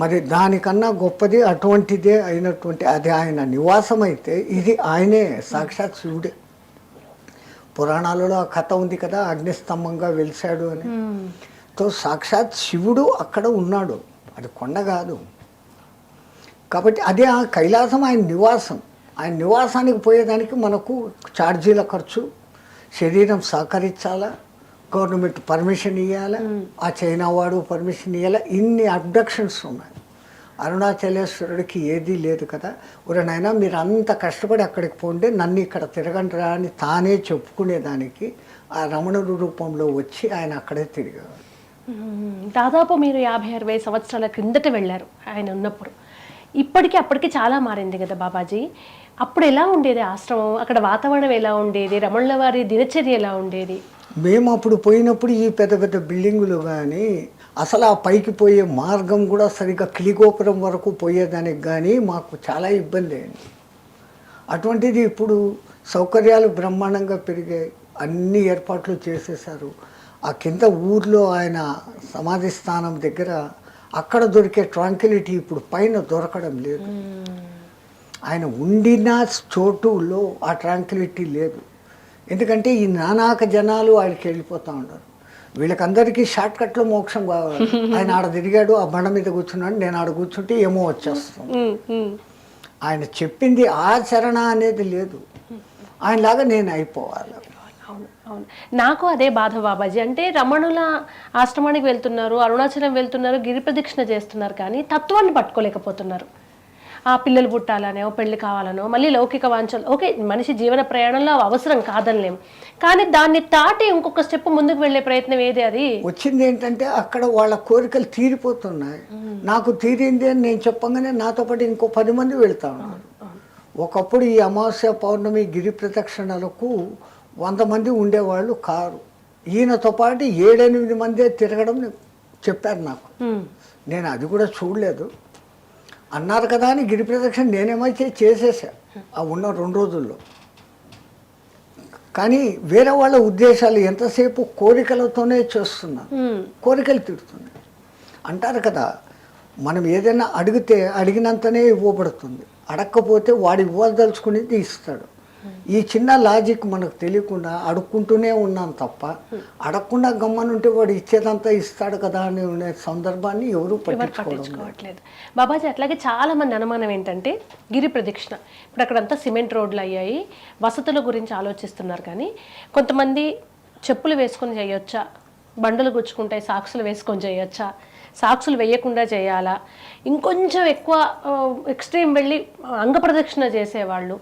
మరి దానికన్నా గొప్పది అటువంటిదే అయినటువంటి అది ఆయన నివాసం అయితే ఇది ఆయనే సాక్షాత్ శివుడే. పురాణాలలో ఆ కథ ఉంది కదా, అగ్నిస్తంభంగా వెలిశాడు అని. తో సాక్షాత్ శివుడు అక్కడ ఉన్నాడు, అది కొండ కాదు. కాబట్టి అదే ఆ కైలాసం ఆయన నివాసం. ఆయన నివాసానికి పోయేదానికి మనకు ఛార్జీల ఖర్చు, శరీరం సహకరించాలా, గవర్నమెంట్ పర్మిషన్ ఇవ్వాలా, ఆ చైనా వాడు పర్మిషన్ ఇవ్వాలా, ఇన్ని అబ్డక్షన్స్ ఉన్నాయి. అరుణాచలేశ్వరుడికి ఏదీ లేదు కదా. నాయనా మీరు అంత కష్టపడి అక్కడికి పోండి, నన్ను ఇక్కడ తిరగండిరా అని తానే చెప్పుకునేదానికి ఆ రమణుడు రూపంలో వచ్చి ఆయన అక్కడే తిరిగారు. దాదాపు మీరు 50-60 సంవత్సరాల క్రిందట వెళ్ళారు ఆయన ఉన్నప్పుడు. ఇప్పటికీ అప్పటికి చాలా మారింది కదా బాబాజీ. అప్పుడు ఎలా ఉండేది ఆశ్రమం, అక్కడ వాతావరణం ఎలా ఉండేది, రమణుల వారి దినచర్య ఎలా ఉండేది? మేము అప్పుడు పోయినప్పుడు ఈ పెద్ద పెద్ద బిల్డింగులు కానీ అసలు ఆ పైకి పోయే మార్గం కూడా సరిగ్గా కిలిగోపురం వరకు పోయేదానికి కానీ మాకు చాలా ఇబ్బంది అయింది. అటువంటిది ఇప్పుడు సౌకర్యాలు బ్రహ్మాండంగా పెరిగాయి, అన్ని ఏర్పాట్లు చేసేసారు. ఆ కింద ఊర్లో ఆయన సమాధి స్థానం దగ్గర అక్కడ దొరికే ట్రాంక్విలిటీ ఇప్పుడు పైన దొరకడం లేదు. ఆయన ఉండిన చోటులో ఆ ట్రాంక్విలిటీ లేదు. ఎందుకంటే ఈ నానాక జనాలు ఆయనకి వెళ్ళిపోతూ ఉన్నారు. వీళ్ళకందరికీ షార్ట్ కట్లో మోక్షం కావాలి. ఆయన ఆడ తిరిగాడు, ఆ బండ మీద కూర్చున్నాడు, నేను ఆడ కూర్చుంటే ఏమో వచ్చేస్తాం. ఆయన చెప్పింది ఆచరణ అనేది లేదు. ఆయనలాగా నేను అయిపోవాలి. అవును, నాకు అదే బాధ బాబాజీ. అంటే రమణుల ఆశ్రమానికి వెళ్తున్నారు, అరుణాచలం వెళ్తున్నారు, గిరి ప్రదక్షిణ చేస్తున్నారు, కానీ తత్వాన్ని పట్టుకోలేకపోతున్నారు. ఆ పిల్లలు పుట్టాలనో, పెళ్లి కావాలనో, మళ్ళీ లౌకిక వాంఛలు, ఓకే మనిషి జీవన ప్రయాణంలో అవసరం కాదనిలేం, కానీ దాన్ని దాటి ఇంకొక స్టెప్ ముందుకు వెళ్ళే ప్రయత్నం ఏది అది వచ్చింది ఏంటంటే అక్కడ వాళ్ళ కోరికలు తీరిపోతున్నాయి. నాకు తీరింది అని నేను చెప్పగానే నాతో పాటు ఇంకో 10 మంది వెళ్తా ఉన్నారు. ఒకప్పుడు ఈ అమావాస్య పౌర్ణమి గిరి ప్రదక్షిణలకు 100 మంది ఉండేవాళ్ళు కారు. ఈయనతో పాటు 7-8 మందే తిరగడం చెప్పారు నాకు. నేను అది కూడా చూడలేదు. అన్నారు కదా అని గిరి ప్రదక్షిణ నేనేమైతే చేసేసా ఆ ఉన్న 2 రోజుల్లో. కానీ వేరే వాళ్ళ ఉద్దేశాలు ఎంతసేపు కోరికలతోనే చేస్తున్నారు, కోరికలు తీరుతున్నాయి. అంటారు కదా, మనం ఏదైనా అడిగితే అడిగినంతనే ఇవ్వబడుతుంది, అడగకపోతే వాడు ఇవ్వదలుచుకునేది ఇస్తాడు. ఈ చిన్న లాజిక్ మనకు తెలియకుండా అడుక్కుంటూనే ఉన్నాం తప్ప, అడగకుండా గమ్మనుంటే వాడు ఇచ్చేదంతా ఇస్తాడు కదా అని ఉండే సందర్భాన్ని ఎవరు పట్టించుకోవట్లేదు బాబాజీ. అట్లాగే చాలా మంది అనుమానం ఏంటంటే గిరి ప్రదక్షిణ ఇప్పుడు అక్కడంతా సిమెంట్ రోడ్లు అయ్యాయి, వసతుల గురించి ఆలోచిస్తున్నారు, కానీ కొంతమంది చెప్పులు వేసుకొని చేయొచ్చా, బండలు గుచ్చుకుంటాయి సాక్సులు వేసుకొని చేయొచ్చా, సాక్సులు వేయకుండా చేయాలా, ఇంకొంచెం ఎక్కువ ఎక్స్ట్రీమ్ వెళ్ళి అంగ ప్రదక్షిణ చేసేవాళ్ళు,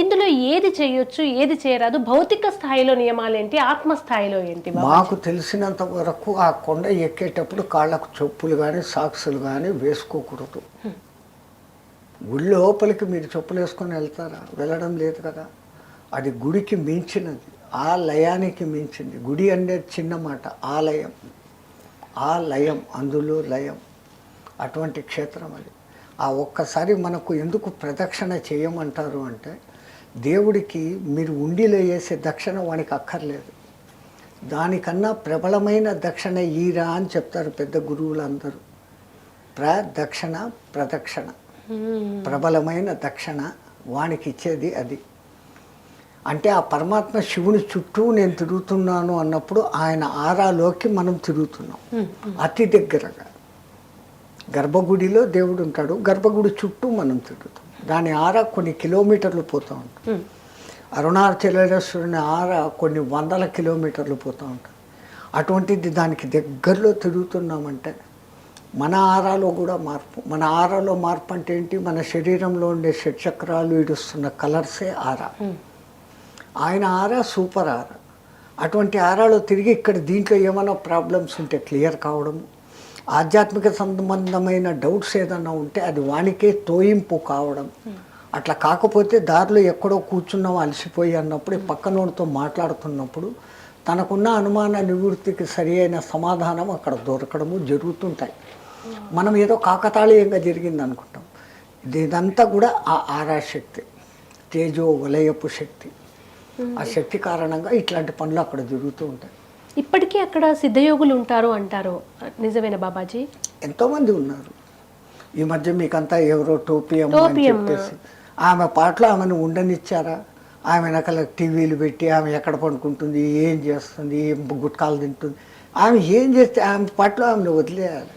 ఇందులో ఏది చేయొచ్చు ఏది చేయరాదు, భౌతిక స్థాయిలో నియమాలు ఏంటి, ఆత్మస్థాయిలో ఏంటి? మాకు తెలిసినంత వరకు ఆ కొండ ఎక్కేటప్పుడు కాళ్ళకు చెప్పులు కానీ సాక్సులు కానీ వేసుకోకూడదు. గుడి లోపలికి మీరు చెప్పులు వేసుకొని వెళ్తారా? వెళ్ళడం లేదు కదా. అది గుడికి మించినది, ఆ లయానికి మించింది. గుడి అనేది చిన్న మాట, ఆలయం, ఆ లయం, అందులో లయం, అటువంటి క్షేత్రం అది. ఆ ఒక్కసారి మనకు ఎందుకు ప్రదక్షిణ చేయమంటారు అంటే, దేవుడికి మీరు ఉండిలో వేసే దక్షిణ వానికి అక్కర్లేదు, దానికన్నా ప్రబలమైన దక్షిణ ఈరా అని చెప్తారు పెద్ద గురువులందరూ. ప్రదక్షిణ ప్రదక్షిణ, ప్రబలమైన దక్షిణ వానికి ఇచ్చేది అది. అంటే ఆ పరమాత్మ శివుని చుట్టూ నేను తిరుగుతున్నాను అన్నప్పుడు ఆయన ఆరాలోకి మనం తిరుగుతున్నాం. అతి దగ్గరగా గర్భగుడిలో దేవుడు ఉంటాడు, గర్భగుడి చుట్టూ మనం తిరుగుతాం. దాని ఆరా కొన్ని కిలోమీటర్లు పోతూ ఉంటాం. అరుణాచలేశ్వరుని ఆరా కొన్ని 100 కిలోమీటర్లు పోతూ ఉంటుంది. అటువంటిది దానికి దగ్గరలో తిరుగుతున్నామంటే మన ఆరాలో కూడా మార్పు. మన ఆరాలో మార్పు అంటే ఏంటి? మన శరీరంలో ఉండే షట్చక్రాలు ఇడుస్తున్న కలర్సే ఆరా. ఆయన ఆరా సూపర్ ఆరా. అటువంటి ఆరాలో తిరిగి ఇక్కడ దీంట్లో ఏమైనా ప్రాబ్లమ్స్ ఉంటే క్లియర్ కావడం, ఆధ్యాత్మిక సంబంధమైన డౌట్స్ ఏదన్నా ఉంటే అది వానికే తోయింపు కావడం. అట్లా కాకపోతే దారిలో ఎక్కడో కూర్చున్నాం అలసిపోయి అన్నప్పుడు పక్కనోడితో మాట్లాడుతున్నప్పుడు తనకున్న అనుమాన నివృత్తికి సరి అయిన సమాధానం అక్కడ దొరకడము జరుగుతుంటాయి. మనం ఏదో కాకతాళీయంగా జరిగింది అనుకుంటాం. ఇదంతా కూడా ఆ ఆరాశక్తి, తేజో వలయపు శక్తి. ఆ శక్తి కారణంగా ఇట్లాంటి పనులు అక్కడ జరుగుతూ ఉంటాయి. ఇప్పటికీ అక్కడ సిద్ధయోగులు ఉంటారు అంటారు, నిజమేనా బాబాజీ? ఎంతోమంది ఉన్నారు. ఈ మధ్య మీకంతా ఎవరో టోపీ అమ్మ అని చెప్పేసి ఆమె పాటలో ఆమెను ఉండనిచ్చారా? ఆమె వెనకాల టీవీలు పెట్టి ఆమె ఎక్కడ పడుకుంటుంది, ఏం చేస్తుంది, ఏం గుట్కాలు తింటుంది, ఆమె ఏం చేస్తే ఆమె పాటలో ఆమెను వదిలేయాలి.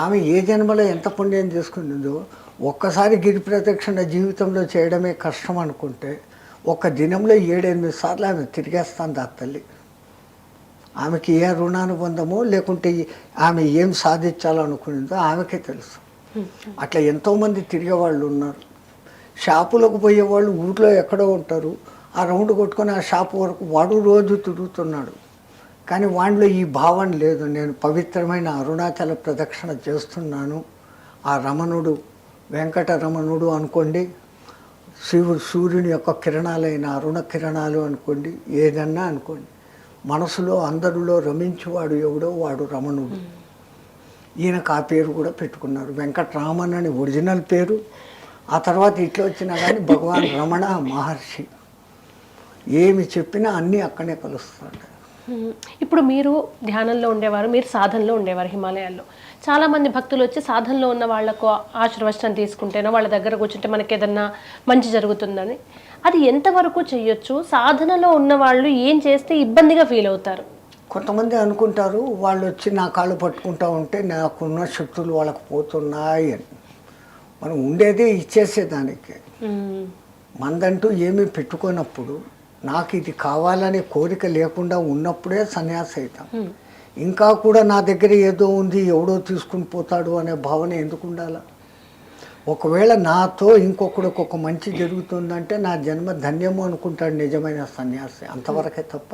ఆమె ఏ జన్మలో ఎంత పుణ్యం చేసుకుంటుందో ఒక్కసారి గిరి ప్రదక్షిణ జీవితంలో చేయడమే కష్టం అనుకుంటే ఒక్క దినంలో 7-8 సార్లు ఆమె తిరిగేస్తాంది ఆ తల్లి. ఆమెకి ఏ రుణానుబంధమో లేకుంటే ఆమె ఏం సాధించాలనుకునిందో ఆమెకే తెలుసు. అట్లా ఎంతోమంది తిరిగేవాళ్ళు ఉన్నారు. షాపులకు పోయేవాళ్ళు ఊర్లో ఎక్కడో ఉంటారు, ఆ రౌండ్ కొట్టుకొని ఆ షాపు వరకు వాడు రోజు తిరుగుతున్నాడు. కానీ వాడిలో ఈ భావన లేదు, నేను పవిత్రమైన అరుణాచల ప్రదక్షిణ చేస్తున్నాను. ఆ రమణుడు వెంకటరమణుడు అనుకోండి, సూర్యుని యొక్క కిరణాలైన అరుణ కిరణాలు అనుకోండి, ఏదన్నా అనుకోండి, మనసులో అందరిలో రమించేవాడు ఎవడో వాడు రమణుడు. ఈయనకు ఆ పేరు కూడా పెట్టుకున్నారు, వెంకటరామన్ అని ఒరిజినల్ పేరు. ఆ తర్వాత ఇట్లా వచ్చినా కానీ భగవాన్ రమణ మహర్షి ఏమి చెప్పినా అన్నీ అక్కడే కలుస్తాడు. ఇప్పుడు మీరు ధ్యానంలో ఉండేవారు, మీరు సాధనలో ఉండేవారు హిమాలయాల్లో. చాలామంది భక్తులు వచ్చి సాధనలో ఉన్న వాళ్ళకు ఆశీర్వచనం తీసుకుంటేనో వాళ్ళ దగ్గర కూర్చుంటే మనకి ఏదన్నా మంచి జరుగుతుందని, అది ఎంతవరకు చేయొచ్చు? సాధనలో ఉన్న వాళ్ళు ఏం చేస్తే ఇబ్బందిగా ఫీల్ అవుతారు? కొంతమంది అనుకుంటారు వాళ్ళు వచ్చి నా కాళ్ళు పట్టుకుంటా ఉంటే నాకున్న శక్తులు వాళ్ళకు పోతున్నాయి అని. మనం ఉండేదే ఇచ్చేసేదానికి. మందంటూ ఏమీ పెట్టుకున్నప్పుడు నాకు ఇది కావాలనే కోరిక లేకుండా ఉన్నప్పుడే సన్యాసి అవుతాం. ఇంకా కూడా నా దగ్గర ఏదో ఉంది, ఎవడో తీసుకుని పోతాడు అనే భావన ఎందుకు ఉండాలా? ఒకవేళ నాతో ఇంకొకడికి ఒక మంచి జరుగుతుందంటే నా జన్మ ధన్యము అనుకుంటాడు నిజమైన సన్యాసి. అంతవరకే తప్ప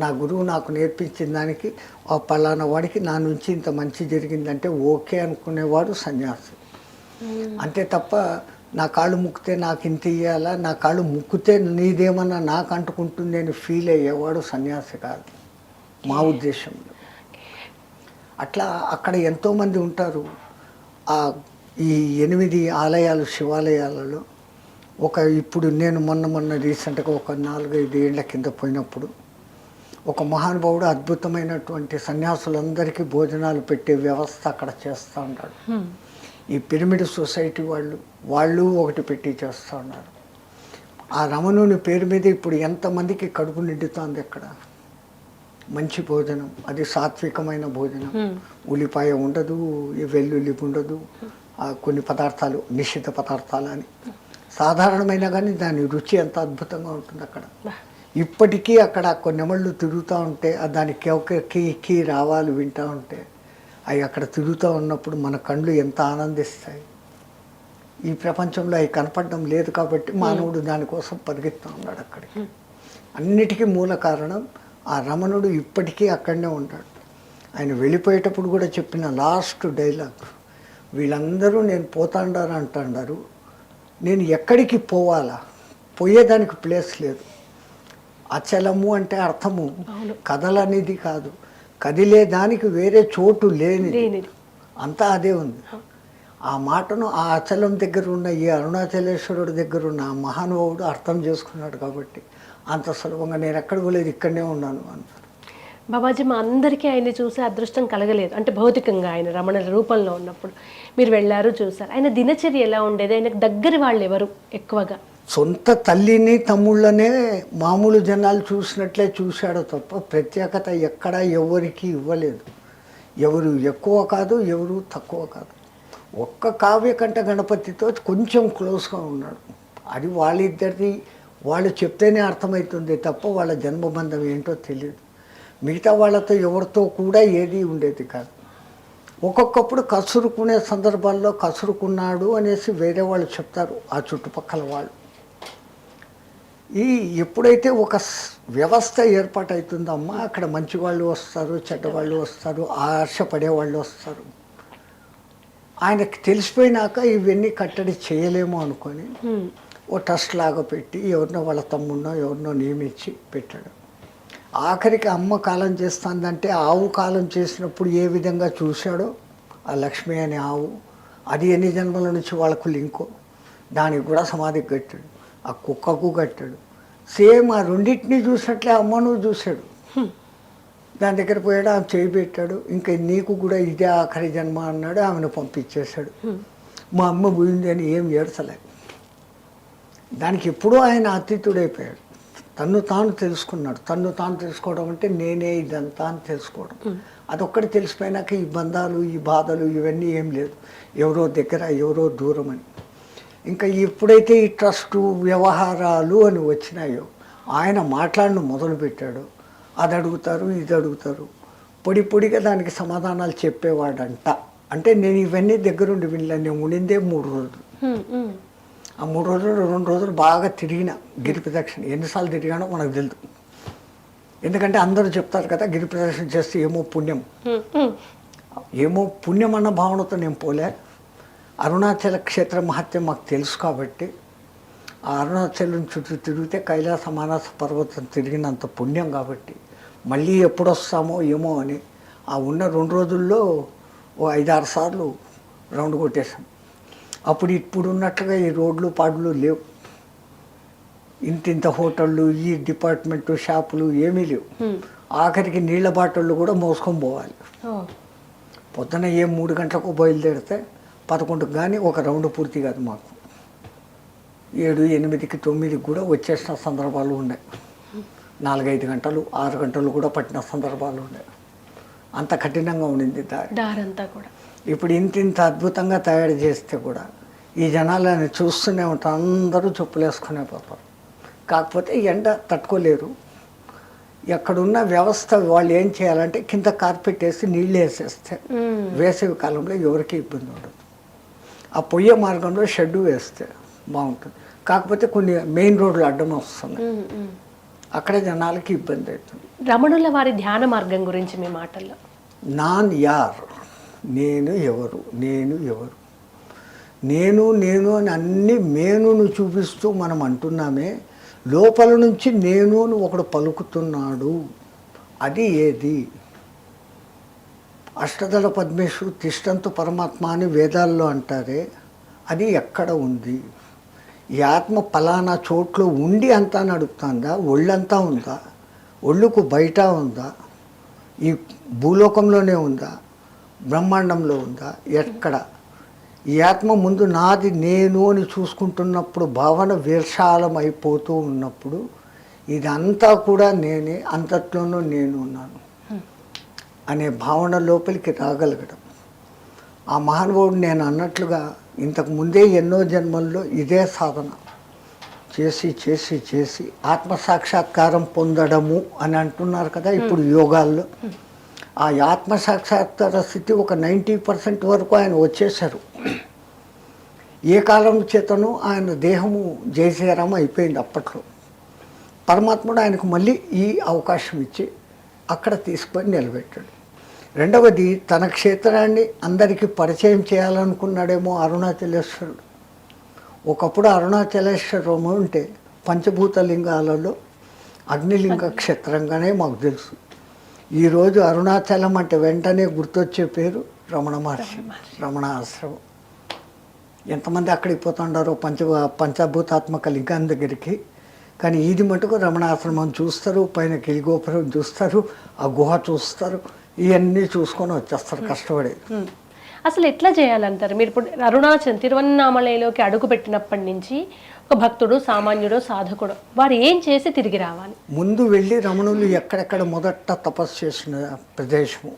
నా గురువు నాకు నేర్పించిన దానికి ఆ పలానా వాడికి నా నుంచి ఇంత మంచి జరిగిందంటే ఓకే అనుకునేవాడు సన్యాసి. అంతే తప్ప నా కాళ్ళు ముక్కితే నాకు ఇంత ఇయ్యాలా, నా కాళ్ళు ముక్కితే నీదేమన్నా నాకు అంటుకుంటుంది అని ఫీల్ అయ్యేవాడు సన్యాసి కాదు మా ఉద్దేశంలో. అట్లా అక్కడ ఎంతోమంది ఉంటారు. ఈ 8 ఆలయాలు శివాలయాలలో ఇప్పుడు నేను మొన్న రీసెంట్గా ఒక 4-5 ఏళ్ల కింద పోయినప్పుడు ఒక మహానుభావుడు అద్భుతమైనటువంటి సన్యాసులందరికీ భోజనాలు పెట్టే వ్యవస్థ అక్కడ చేస్తూ ఉంటాడు. ఈ పిరమిడ్ సొసైటీ వాళ్ళు ఒకటి పెట్టి చేస్తూ ఉన్నారు. ఆ రమణుని పేరు మీద ఇప్పుడు ఎంతమందికి కడుపు నిండుతోంది అక్కడ. మంచి భోజనం, అది సాత్వికమైన భోజనం. ఉల్లిపాయ ఉండదు, వెల్లుల్లి ఉండదు, కొన్ని పదార్థాలు నిషిద్ధ పదార్థాలు అని సాధారణమైన కానీ దాని రుచి ఎంత అద్భుతంగా ఉంటుంది అక్కడ. ఇప్పటికీ అక్కడ కొన్నిమళ్ళు తిరుగుతూ ఉంటే దాని కి రావాలు వింటూ ఉంటే అవి అక్కడ తిరుగుతూ ఉన్నప్పుడు మన కళ్ళు ఎంత ఆనందిస్తాయి. ఈ ప్రపంచంలో అవి కనపడడం లేదు కాబట్టి మానవుడు దానికోసం పరిగెత్తూ ఉన్నాడు అక్కడికి. అన్నిటికీ మూల కారణం ఆ రమణుడు ఇప్పటికీ అక్కడనే ఉంటాడు. ఆయన వెళ్ళిపోయేటప్పుడు కూడా చెప్పిన లాస్ట్ డైలాగ్, వీళ్ళందరూ నేను పోతాండారు అంటున్నారు, నేను ఎక్కడికి పోవాలా, పోయేదానికి ప్లేస్ లేదు. అచలము అంటే అర్థము కదలనిది కాదు, కదిలే దానికి వేరే చోటు లేనిది, అంతా అదే ఉంది. ఆ మాటను ఆ అచలం దగ్గర ఉన్న ఈ అరుణాచలేశ్వరుడి దగ్గర ఉన్న ఆ మహానుభావుడు అర్థం చేసుకున్నాడు కాబట్టి అంత సులభంగా నేను ఎక్కడ పోలేదు, ఇక్కడనే ఉన్నాను అన్నారు. బాబాజీ, మా అందరికీ ఆయన్ని చూసే అదృష్టం కలగలేదు. అంటే భౌతికంగా ఆయన రమణ రూపంలో ఉన్నప్పుడు మీరు వెళ్ళారు, చూసారు. ఆయన దినచర్య ఎలా ఉండేది? ఆయనకు దగ్గరి వాళ్ళు ఎవరు ఎక్కువగా? సొంత తల్లిని తమ్ముళ్ళనే మామూలు జనాలు చూసినట్లే చూశాడు తప్ప ప్రత్యేకత ఎక్కడా ఎవరికి ఇవ్వలేదు. ఎవరు ఎక్కువ కాదు, ఎవరు తక్కువ కాదు. ఒక్క కావ్యకంఠ గణపతితో కొంచెం క్లోజ్గా ఉన్నాడు. అది వాళ్ళిద్దరిది వాళ్ళు చెప్తేనే అర్థమవుతుంది తప్ప వాళ్ళ జన్మబంధం ఏంటో తెలియదు. మిగతా వాళ్ళతో ఎవరితో కూడా ఏది ఉండేది కాదు. ఒక్కొక్కప్పుడు కసురుకునే సందర్భాల్లో కసురుకున్నాడు అనేసి వేరే వాళ్ళు చెప్తారు, ఆ చుట్టుపక్కల వాళ్ళు. ఎప్పుడైతే ఒక వ్యవస్థ ఏర్పాటవుతుందమ్మా, అక్కడ మంచి వాళ్ళు వస్తారు, చెడ్డవాళ్ళు వస్తారు, ఆశపడే వాళ్ళు వస్తారు. ఆయనకి తెలిసిపోయినాక ఇవన్నీ కట్టడి చేయలేము అనుకొని ఓ ట్రస్ట్ లాగా పెట్టి ఎవరినో వాళ్ళ తమ్ముడినో ఎవరినో నియమించి పెట్టాడు. ఆఖరికి అమ్మ కాలం చేస్తుందంటే ఆవు కాలం చేసినప్పుడు ఏ విధంగా చూశాడో ఆ లక్ష్మి అనే ఆవు, అది ఎన్ని జన్మల నుంచి వాళ్ళకు లింకో, దానికి కూడా సమాధికి కట్టాడు, ఆ కుక్కకు కట్టాడు. సేమ్ ఆ రెండింటినీ చూసినట్లే అమ్మను చూశాడు. దాని దగ్గర పోయాడు, ఆమె చేయి పెట్టాడు, ఇంకా నీకు కూడా ఇదే ఆఖరి జన్మ అన్నాడు, ఆమెను పంపించేశాడు. మా అమ్మ పోయింది అని ఏం ఏడ్చలే. దానికి ఎప్పుడూ ఆయన అతీతుడైపోయాడు. తన్ను తాను తెలుసుకున్నాడు. తన్ను తాను తెలుసుకోవడం అంటే నేనే ఇదంతా అని తెలుసుకోవడం. అదొక్కటి తెలిసిపోయినాక ఈ బంధాలు, ఈ బాధలు ఇవన్నీ ఏం లేదు. ఎవరో దగ్గర, ఎవరో దూరం అని. ఇంకా ఎప్పుడైతే ఈ ట్రస్టు వ్యవహారాలు అని వచ్చినాయో ఆయన మాట్లాడడం మొదలుపెట్టాడు. అది అడుగుతారు, ఇది అడుగుతారు, పొడి పొడిగా దానికి సమాధానాలు చెప్పేవాడంట. అంటే నేను ఇవన్నీ దగ్గరుండి వినలే. నేను ఉండిందే 3 రోజులు. ఆ 3 రోజులు 2 రోజులు బాగా తిరిగిన గిరి ప్రదక్షిణ. ఎన్నిసార్లు తిరిగానో మనకు తెలుసు. ఎందుకంటే అందరూ చెప్తారు కదా గిరి ప్రదక్షిణ చేస్తే ఏమో పుణ్యం. ఏమో పుణ్యం అన్న భావనతో నేను పోలే. అరుణాచల క్షేత్ర మహత్యం మాకు తెలుసు కాబట్టి ఆ అరుణాచలం చుట్టూ తిరిగితే కైలాస మానస పర్వతం తిరిగినంత పుణ్యం కాబట్టి మళ్ళీ ఎప్పుడు వస్తామో ఏమో అని ఆ ఉన్న 2 రోజుల్లో ఓ 5-6 సార్లు రౌండ్ కొట్టేశాం. అప్పుడు ఇప్పుడు ఉన్నట్లుగా ఈ రోడ్లు పాడ్లు లేవు. ఇంత హోటళ్ళు, ఈ డిపార్ట్మెంటు, షాపులు ఏమీ లేవు. ఆఖరికి నీళ్ళ బాటళ్ళు కూడా మోసుకొని పోవాలి. పొద్దున 3 గంటలకు బయలుదేరితే 11కు కానీ ఒక రౌండ్ పూర్తి కాదు మాకు. 7, 8, 9 కూడా వచ్చేసిన సందర్భాలు ఉన్నాయి. 4-5 గంటలు, 6 గంటలు కూడా పట్టిన సందర్భాలు ఉన్నాయి. అంత కఠినంగా ఉండింది దారంతా కూడా. ఇప్పుడు ఇంత అద్భుతంగా తయారు చేస్తే కూడా ఈ జనాలని చూస్తూనే ఉంటారు. అందరూ చెప్పులేసుకునే పోతారు. కాకపోతే ఎండ తట్టుకోలేరు. ఎక్కడున్న వ్యవస్థ వాళ్ళు ఏం చేయాలంటే కింద కార్పెట్ వేసి నీళ్ళు వేసేస్తే వేసవి కాలంలో ఎవరికి ఇబ్బంది ఉండదు. ఆ పొయ్యే మార్గంలో షెడ్డు వేస్తే బాగుంటుంది. కాకపోతే కొన్ని మెయిన్ రోడ్లు అడ్డం వస్తున్నాయి. అక్కడే జనాలకి ఇబ్బంది అవుతుంది. రమణుల వారి ధ్యాన మార్గం గురించి మీ మాటల్లో. నాన్ యార్, నేను ఎవరు, నేను ఎవరు, నేను నేను అని అన్ని మేనును చూపిస్తూ మనం అంటున్నామే. లోపల నుంచి నేను అని ఒకడు పలుకుతున్నాడు. అది ఏది? అష్టదళ పద్మేషు తిష్టంతు పరమాత్మ అని వేదాల్లో అంటారే, అది ఎక్కడ ఉంది? ఈ ఆత్మ పలానా చోట్లో ఉండి అంతా నడుపుతుందా? ఒళ్ళంతా ఉందా? ఒళ్ళుకు బయట ఉందా? ఈ భూలోకంలోనే ఉందా? బ్రహ్మాండంలో ఉందా? ఎక్కడ? ఈ ఆత్మ ముందు నాది నేను అని చూసుకుంటున్నప్పుడు భావన విశాలం అయిపోతూ ఉన్నప్పుడు ఇదంతా కూడా నేనే, అంతట్లోనూ నేను ఉన్నాను అనే భావన లోపలికి రాగలగడం. ఆ మహానుభావుడు నేను అన్నట్లుగా ఇంతకు ముందే ఎన్నో జన్మల్లో ఇదే సాధన చేసి చేసి చేసి ఆత్మసాక్షాత్కారం పొందడము అని అంటున్నారు కదా ఇప్పుడు యోగాల్లో. ఆ ఆత్మసాక్షాత్కార స్థితి ఒక 90% వరకు ఆయన వచ్చేశారు. ఏ కాలం చేతను ఆయన దేహము జయశ్రీరామ అయిపోయింది. అప్పట్లో పరమాత్ముడు ఆయనకు మళ్ళీ ఈ అవకాశం ఇచ్చి అక్కడ తీసుకొని నిలబెట్టాడు. రెండవది, తన క్షేత్రాన్ని అందరికీ పరిచయం చేయాలనుకున్నాడేమో అరుణాచలేశ్వరుడు. ఒకప్పుడు అరుణాచలేశ్వరము అంటే పంచభూత లింగాలలో అగ్నిలింగ క్షేత్రంగానే మాకు తెలుసు. ఈరోజు అరుణాచలం అంటే వెంటనే గుర్తొచ్చే పేరు రమణ మహర్షి, రమణ ఆశ్రమం. ఎంతమంది అక్కడికి పోతుండారో పంచభూతాత్మక లింగం దగ్గరికి. కానీ ఇది మటుకు రమణ ఆశ్రమం చూస్తారు, పైన గిరిగోపురం చూస్తారు, ఆ గుహ చూస్తారు, ఇవన్నీ చూసుకొని వచ్చేస్తారు కష్టపడి. అసలు ఎట్లా చేయాలంటారు మీరు? ఇప్పుడు అరుణాచలం తిరువన్నామలైలోకి అడుగు పెట్టినప్పటి నుంచి ఒక భక్తుడు, సామాన్యుడు, సాధకుడు వారు ఏం చేసి తిరిగి రావాలి? ముందు వెళ్ళి రమణులు ఎక్కడెక్కడ మొదట తపస్సు చేసిన ప్రదేశము,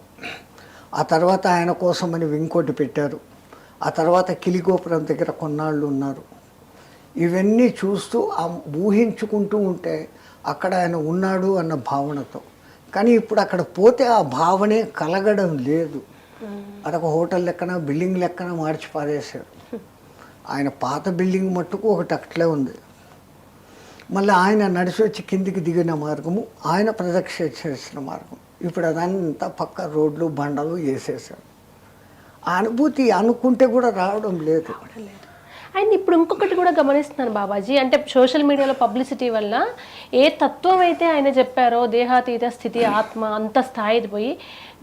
ఆ తర్వాత ఆయన కోసమని ఇంకోటి పెట్టారు, ఆ తర్వాత కిలిగోపురం దగ్గర కొన్నాళ్ళు ఉన్నారు. ఇవన్నీ చూస్తూ ఊహించుకుంటూ ఉంటే అక్కడ ఆయన ఉన్నాడు అన్న భావనతో. కానీ ఇప్పుడు అక్కడ పోతే ఆ భావనే కలగడం లేదు. అదొక హోటల్ లెక్కన, బిల్డింగ్ లెక్కన మార్చి పారేశాడు. ఆయన పాత బిల్డింగ్ మట్టుకు ఒకటి అట్లే ఉంది. మళ్ళీ ఆయన నడిచి వచ్చి కిందికి దిగిన మార్గము, ఆయన ప్రదక్షిణ చేసిన మార్గం. ఇప్పుడు అదంతా పక్క రోడ్లు బండలు వేసేసాడు. ఆ అనుభూతి అనుకుంటే కూడా రావడం లేదు. అండ్ ఇప్పుడు ఇంకొకటి కూడా గమనిస్తున్నాను బాబాజీ, అంటే సోషల్ మీడియాలో పబ్లిసిటీ వల్ల ఏ తత్వం అయితే ఆయన చెప్పారో దేహాతీత స్థితి, ఆత్మ అంత స్థాయిది పోయి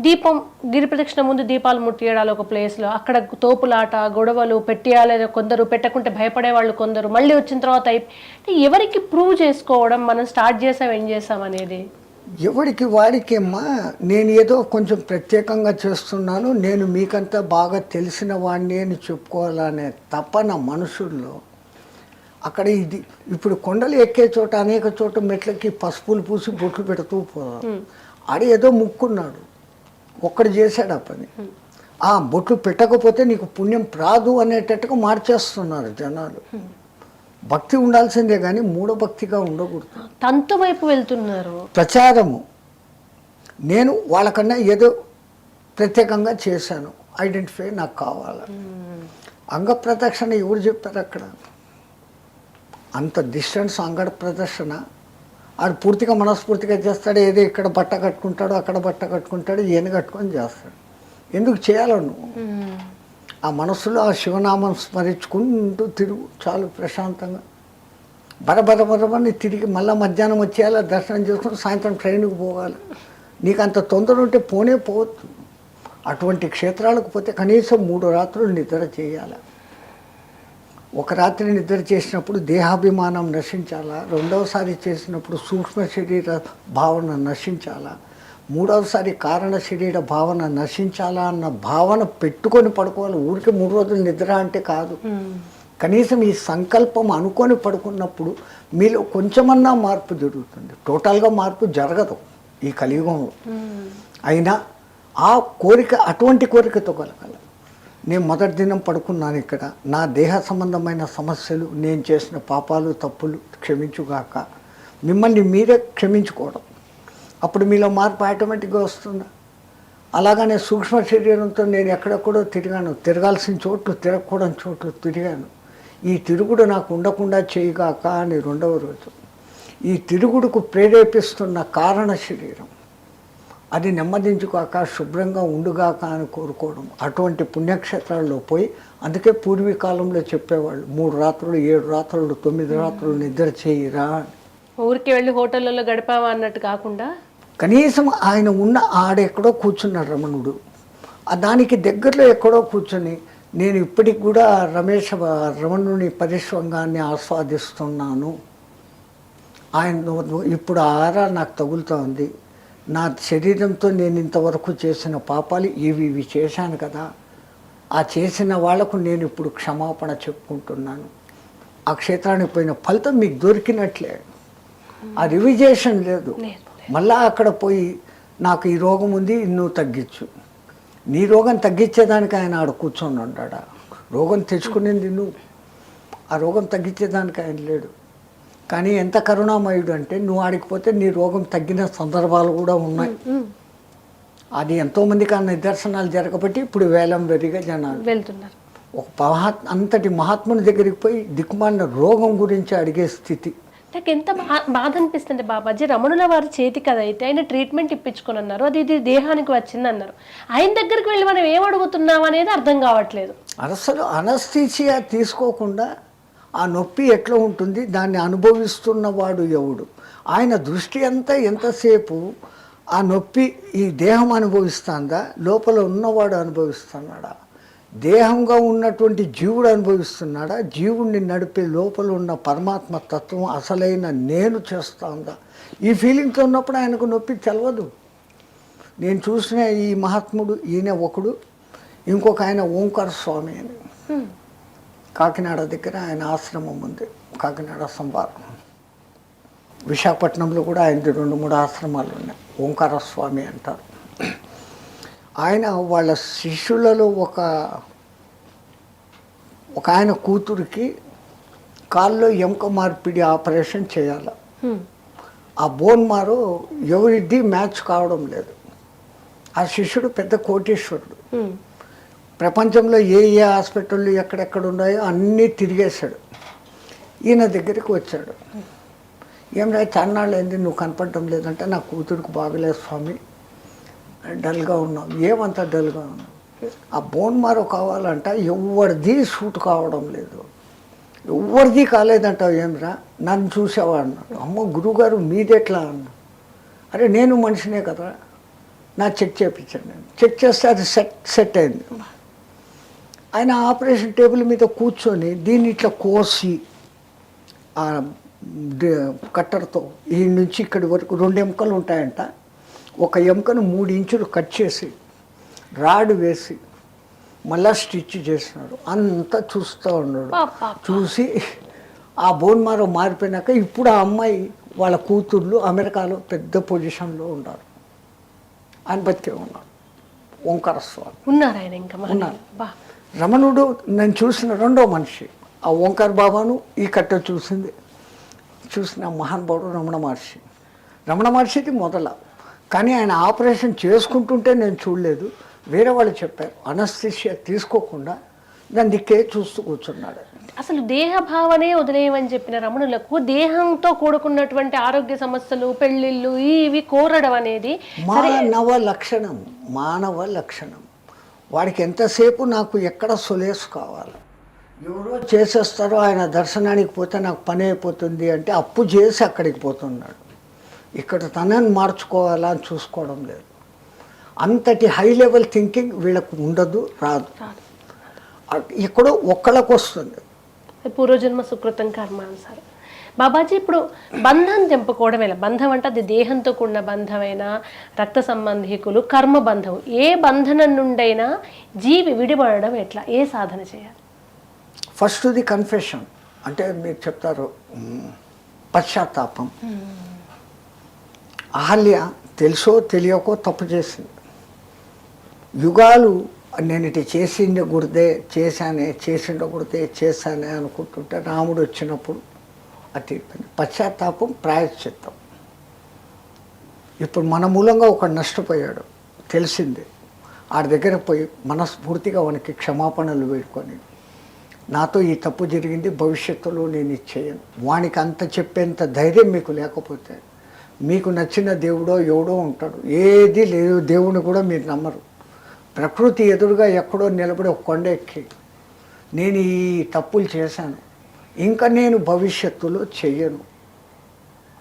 దీపం గిరి ప్రదక్షిణ ముందు దీపాలు ముట్టియడాలి ఒక ప్లేస్లో, అక్కడ తోపులాట గొడవలు పెట్టేయాలని కొందరు, పెట్టకుంటే భయపడే వాళ్ళు కొందరు, మళ్ళీ వచ్చిన తర్వాత అంటే ఎవరికి ప్రూవ్ చేసుకోవడం మనం స్టార్ట్ చేసాం ఏం చేసాం అనేది. ఎవరికి వాడికేమ్మా నేను ఏదో కొంచెం ప్రత్యేకంగా చేస్తున్నాను, నేను మీకంతా బాగా తెలిసిన వాడిని అని చెప్పుకోవాలనే తపన మనుషుల్లో. అక్కడ ఇది ఇప్పుడు కొండలు ఎక్కే చోట అనేక చోట మెట్లకి పసుపులు పూసి బొట్లు పెడుతూ పోతారు. ఆడ ఏదో ముక్కున్నాడు, ఒక్కడు చేశాడు ఆ పని. ఆ బొట్లు పెట్టకపోతే నీకు పుణ్యం రాదు అనేటట్టుగా మార్చేస్తున్నారు జనాలు. భక్తి ఉండాల్సిందే కానీ మూఢభక్తిగా ఉండకూడదు. తంతు వైపు వెళ్తున్నారు. ప్రచారము, నేను వాళ్ళకన్నా ఏదో ప్రత్యేకంగా చేశాను, ఐడెంటిఫై నాకు కావాలి. అంగ ప్రదక్షిణ ఎవరు చెప్తారు అక్కడ? అంత డిస్టెన్స్ అంగ ప్రదర్శన ఆడు పూర్తిగా మనస్ఫూర్తిగా చేస్తాడు. ఏదో ఇక్కడ బట్ట కట్టుకుంటాడు, అక్కడ బట్ట కట్టుకుంటాడు, ఏను కట్టుకొని చేస్తాడు. ఎందుకు చేయాలి నువ్వు? ఆ మనస్సులో ఆ శివనామం స్మరించుకుంటూ తిరుగు, చాలు ప్రశాంతంగా. బరబరబరమని తిరిగి మళ్ళీ మధ్యాహ్నం వచ్చేయాలి, దర్శనం చేసుకుని సాయంత్రం ట్రైన్కి పోవాలి. నీకు అంత తొందర ఉంటే పోనే పోవద్దు. అటువంటి క్షేత్రాలకు పోతే కనీసం 3 రాత్రులు నిద్ర చేయాలి. ఒక రాత్రి నిద్ర చేసినప్పుడు దేహాభిమానం నశించాలా, రెండవసారి చేసినప్పుడు సూక్ష్మ శరీర భావన నశించాలా, మూడవసారి కారణ శరీర భావన నశించాలా అన్న భావన పెట్టుకొని పడుకోవాలి. ఊరికి 3 రోజులు నిద్ర అంటే కాదు. కనీసం ఈ సంకల్పం అనుకొని పడుకున్నప్పుడు మీలో కొంచెమన్నా మార్పు జరుగుతుంది. టోటల్గా మార్పు జరగదు ఈ కలియుగంలో. అయినా ఆ కోరిక అటువంటి కోరికతో కలగాలి. నేను మొదటి దినం పడుకున్నాను ఇక్కడ, నా దేహ సంబంధమైన సమస్యలు, నేను చేసిన పాపాలు తప్పులు క్షమించుగాక, మిమ్మల్ని మీరే క్షమించుకోవడం. అప్పుడు మీలో మార్పు ఆటోమేటిక్గా వస్తుందా? అలాగనే సూక్ష్మ శరీరంతో నేను ఎక్కడెక్కడో తిరిగాను, తిరగాల్సిన చోట్లు తిరగకూడని చోట్లు తిరిగాను. ఈ తిరుగుడు నాకు ఉండకుండా చేయగాక అని 2వ రోజు. ఈ తిరుగుడుకు ప్రేరేపిస్తున్న కారణ శరీరం అది నెమ్మదించుగాక, శుభ్రంగా ఉండుగాక అని కోరుకోవడం. అటువంటి పుణ్యక్షేత్రాల్లో పోయి, అందుకే పూర్వీకాలంలో చెప్పేవాళ్ళు 3 రాత్రులు 7 రాత్రులు 9 రాత్రులు నిద్ర చేయరా. ఊరికి వెళ్ళి హోటళ్ళలో గడిపావా అన్నట్టు కాకుండా కనీసం ఆయన ఉన్న ఆడెక్కడో కూర్చున్నాడు రమణుడు, దానికి దగ్గరలో ఎక్కడో కూర్చొని నేను ఇప్పటికి కూడా రమణుని పరిశ్వంగాన్ని ఆస్వాదిస్తున్నాను, ఆయన ఇప్పుడు ఆరా నాకు తగులుతూ ఉంది, నా శరీరంతో నేను ఇంతవరకు చేసిన పాపాలు ఇవి చేశాను కదా, ఆ చేసిన వాళ్లకు నేను ఇప్పుడు క్షమాపణ చెప్పుకుంటున్నాను. ఆ క్షేత్రానికి పోయిన ఫలితం మీకు దొరికినట్లే. ఆ రివిజేషన్ లేదు. మళ్ళా అక్కడ పోయి నాకు ఈ రోగం ఉంది, నువ్వు తగ్గించు. నీ రోగం తగ్గించేదానికి ఆయన ఆడ కూర్చొని ఉంటాడా? రోగం తెచ్చుకునేది నువ్వు, ఆ రోగం తగ్గించేదానికి ఆయన లేడు. కానీ ఎంత కరుణామయుడు అంటే, నువ్వు ఆడికిపోతే నీ రోగం తగ్గిన సందర్భాలు కూడా ఉన్నాయి. అది ఎంతోమందికి ఆ నిదర్శనాలు జరగబట్టి ఇప్పుడు వేలం వెరిగా జనాలు వెళ్తున్నారు. ఒక అంతటి మహాత్ముని దగ్గరికి పోయి దిక్కుమాలిన రోగం గురించి అడిగే స్థితి. నాకు ఎంత బాధ అనిపిస్తుంది బాబాజీ. రమణుల వారి చేతికి అది అయితే ఆయన ట్రీట్మెంట్ ఇప్పించుకొని అన్నారు, అది ఇది దేహానికి వచ్చింది అన్నారు. ఆయన దగ్గరికి వెళ్ళి మనం ఏం అడుగుతున్నాం అనేది అర్థం కావట్లేదు. అసలు అనస్థీసియా తీసుకోకుండా ఆ నొప్పి ఎట్లా ఉంటుంది, దాన్ని అనుభవిస్తున్నవాడు ఎవడు? ఆయన దృష్టి అంతా ఎంతసేపు ఆ నొప్పి ఈ దేహం అనుభవిస్తుందా, లోపల ఉన్నవాడు అనుభవిస్తున్నాడా? దేహంగా ఉన్నటువంటి జీవుడు అనుభవిస్తున్నాడా? జీవుడిని నడిపే లోపల ఉన్న పరమాత్మ తత్వం అసలైన నేను చేస్తుందా? ఈ ఫీలింగ్తో ఉన్నప్పుడు ఆయనకు నొప్పి తెలవదు. నేను చూసిన ఈ మహాత్ముడు ఈయన ఒకడు, ఇంకొక ఆయన ఓంకార స్వామి అని కాకినాడ దగ్గర ఆయన ఆశ్రమం ఉంది, కాకినాడ సంవారం. విశాఖపట్నంలో కూడా ఆయనది 2-3 ఆశ్రమాలు ఉన్నాయి, ఓంకార స్వామి అంటారు. ఆయన వాళ్ళ శిష్యులలో ఒక ఆయన కూతురికి కాల్లో ఎముక మార్పిడి ఆపరేషన్ చేయాలి. ఆ బోన్ మారో ఎవరిది మ్యాచ్ కావడం లేదు. ఆ శిష్యుడు పెద్ద కోటీశ్వరుడు, ప్రపంచంలో ఏ హాస్పిటళ్ళు ఎక్కడెక్కడ ఉన్నాయో అన్నీ తిరిగేశాడు. ఈయన దగ్గరికి వచ్చాడు. ఏం చాన్నాళ్ళు అయింది, నువ్వు కనపడటం లేదంటే, నా కూతురికి బాగలేదు స్వామి, డల్గా ఉన్నాం. ఏమంతా డల్గా ఉన్నాం? ఆ బోన్ మారో కావాలంట, ఎవరిది సూట్ కావడం లేదు, ఎవరిది కాలేదంటావు. ఏమిరా నన్ను చూసావా అన్నాడు. అమ్మ గురువుగారు మీదెట్లా అన్నా. అరే నేను మనిషినే కదా, నా చెక్ చేయించాను. నేను చెక్ చేస్తే అది సెట్ అయింది. ఆయన ఆపరేషన్ టేబుల్ మీద కూర్చొని దీన్ని ఇట్లా కోసి ఆ కట్టర్తో ఈ నుంచి ఇక్కడి వరకు 2 ఎముకలు ఉంటాయంట. ఒక ఎముకను 3 ఇంచులు కట్ చేసి రాడ్ వేసి మళ్ళా స్టిచ్ చేసినాడు. అంతా చూస్తూ ఉన్నాడు. చూసి ఆ బోన్ మారో మారిపోయినాక ఇప్పుడు ఆ అమ్మాయి వాళ్ళ కూతుర్లు అమెరికాలో పెద్ద పొజిషన్లో ఉన్నారు. ఆయన బతికే ఉన్నాడు. ఓంకార స్వామి ఉన్నారు ఆయన ఇంకా ఉన్నారు. రమణుడు నేను చూసిన 2వ మనిషి. ఆ ఓంకార బాబాను ఈ కట్ట చూసిన మహానుభావుడు రమణ మహర్షి. రమణ మహర్షిది మొదల, కానీ ఆయన ఆపరేషన్ చేసుకుంటుంటే నేను చూడలేదు. వేరే వాళ్ళు చెప్పారు అనస్థిషియా తీసుకోకుండా దాని దిక్కే చూస్తూ కూర్చున్నాడు. అసలు దేహ భావనే వదిలేయమని చెప్పిన రమణులకు దేహంతో కూడుకున్నటువంటి ఆరోగ్య సమస్యలు, పెళ్ళిళ్ళు ఇవి కోరడం అనేది మానవ లక్షణం. వాడికి ఎంతసేపు నాకు ఎక్కడ సొలేసు కావాలి, ఎవరో చేసేస్తారో ఆయన దర్శనానికి పోతే నాకు పని అయిపోతుంది అంటే అప్పు చేసి అక్కడికి పోతున్నాడు. ఇక్కడ తనని మార్చుకోవాలా అని చూసుకోవడం లేదు. అంతటి హై లెవెల్ థింకింగ్ వీళ్ళకు ఉండదు, రాదు. ఎక్కడో ఒక్కళ్ళకు వస్తుంది. పూర్వజన్మ సుకృతం కర్మ అనుసారం. బాబాజీ, ఇప్పుడు బంధం తెంపుకోవడం ఎలా? బంధం అంటే అది దేహంతో కూడిన బంధమైనా, రక్త సంబంధికులు, కర్మ బంధం, ఏ బంధనం నుండైనా జీవి విడిపడడం ఎట్లా, ఏ సాధన చేయాలి? ఫస్ట్ది కన్ఫెషన్, అంటే మీరు చెప్తారు పశ్చాత్తాపం. అహల్య తెలుసో తెలియకో తప్పు చేసింది. యుగాలు నేను ఇటు చేశానే అనుకుంటుంటే రాముడు వచ్చినప్పుడు అటు పశ్చాత్తాపం, ప్రాయశ్చిత్తం. ఇప్పుడు మన మూలంగా ఒకడు నష్టపోయాడు తెలిసింది, ఆడి దగ్గర పోయి మనస్ఫూర్తిగా వానికి క్షమాపణలు వేడుకొని, నాతో ఈ తప్పు జరిగింది, భవిష్యత్తులో నేను ఇది చేయను. వానికి అంత చెప్పేంత ధైర్యం మీకు లేకపోతే మీకు నచ్చిన దేవుడో ఎవడో ఉంటాడు. ఏది లేదు, దేవుని కూడా మీరు నమ్మరు. ప్రకృతి ఎదురుగా ఎక్కడో నిలబడి ఒక కొండ ఎక్కి నేను ఈ తప్పులు చేశాను, ఇంకా నేను భవిష్యత్తులో చెయ్యను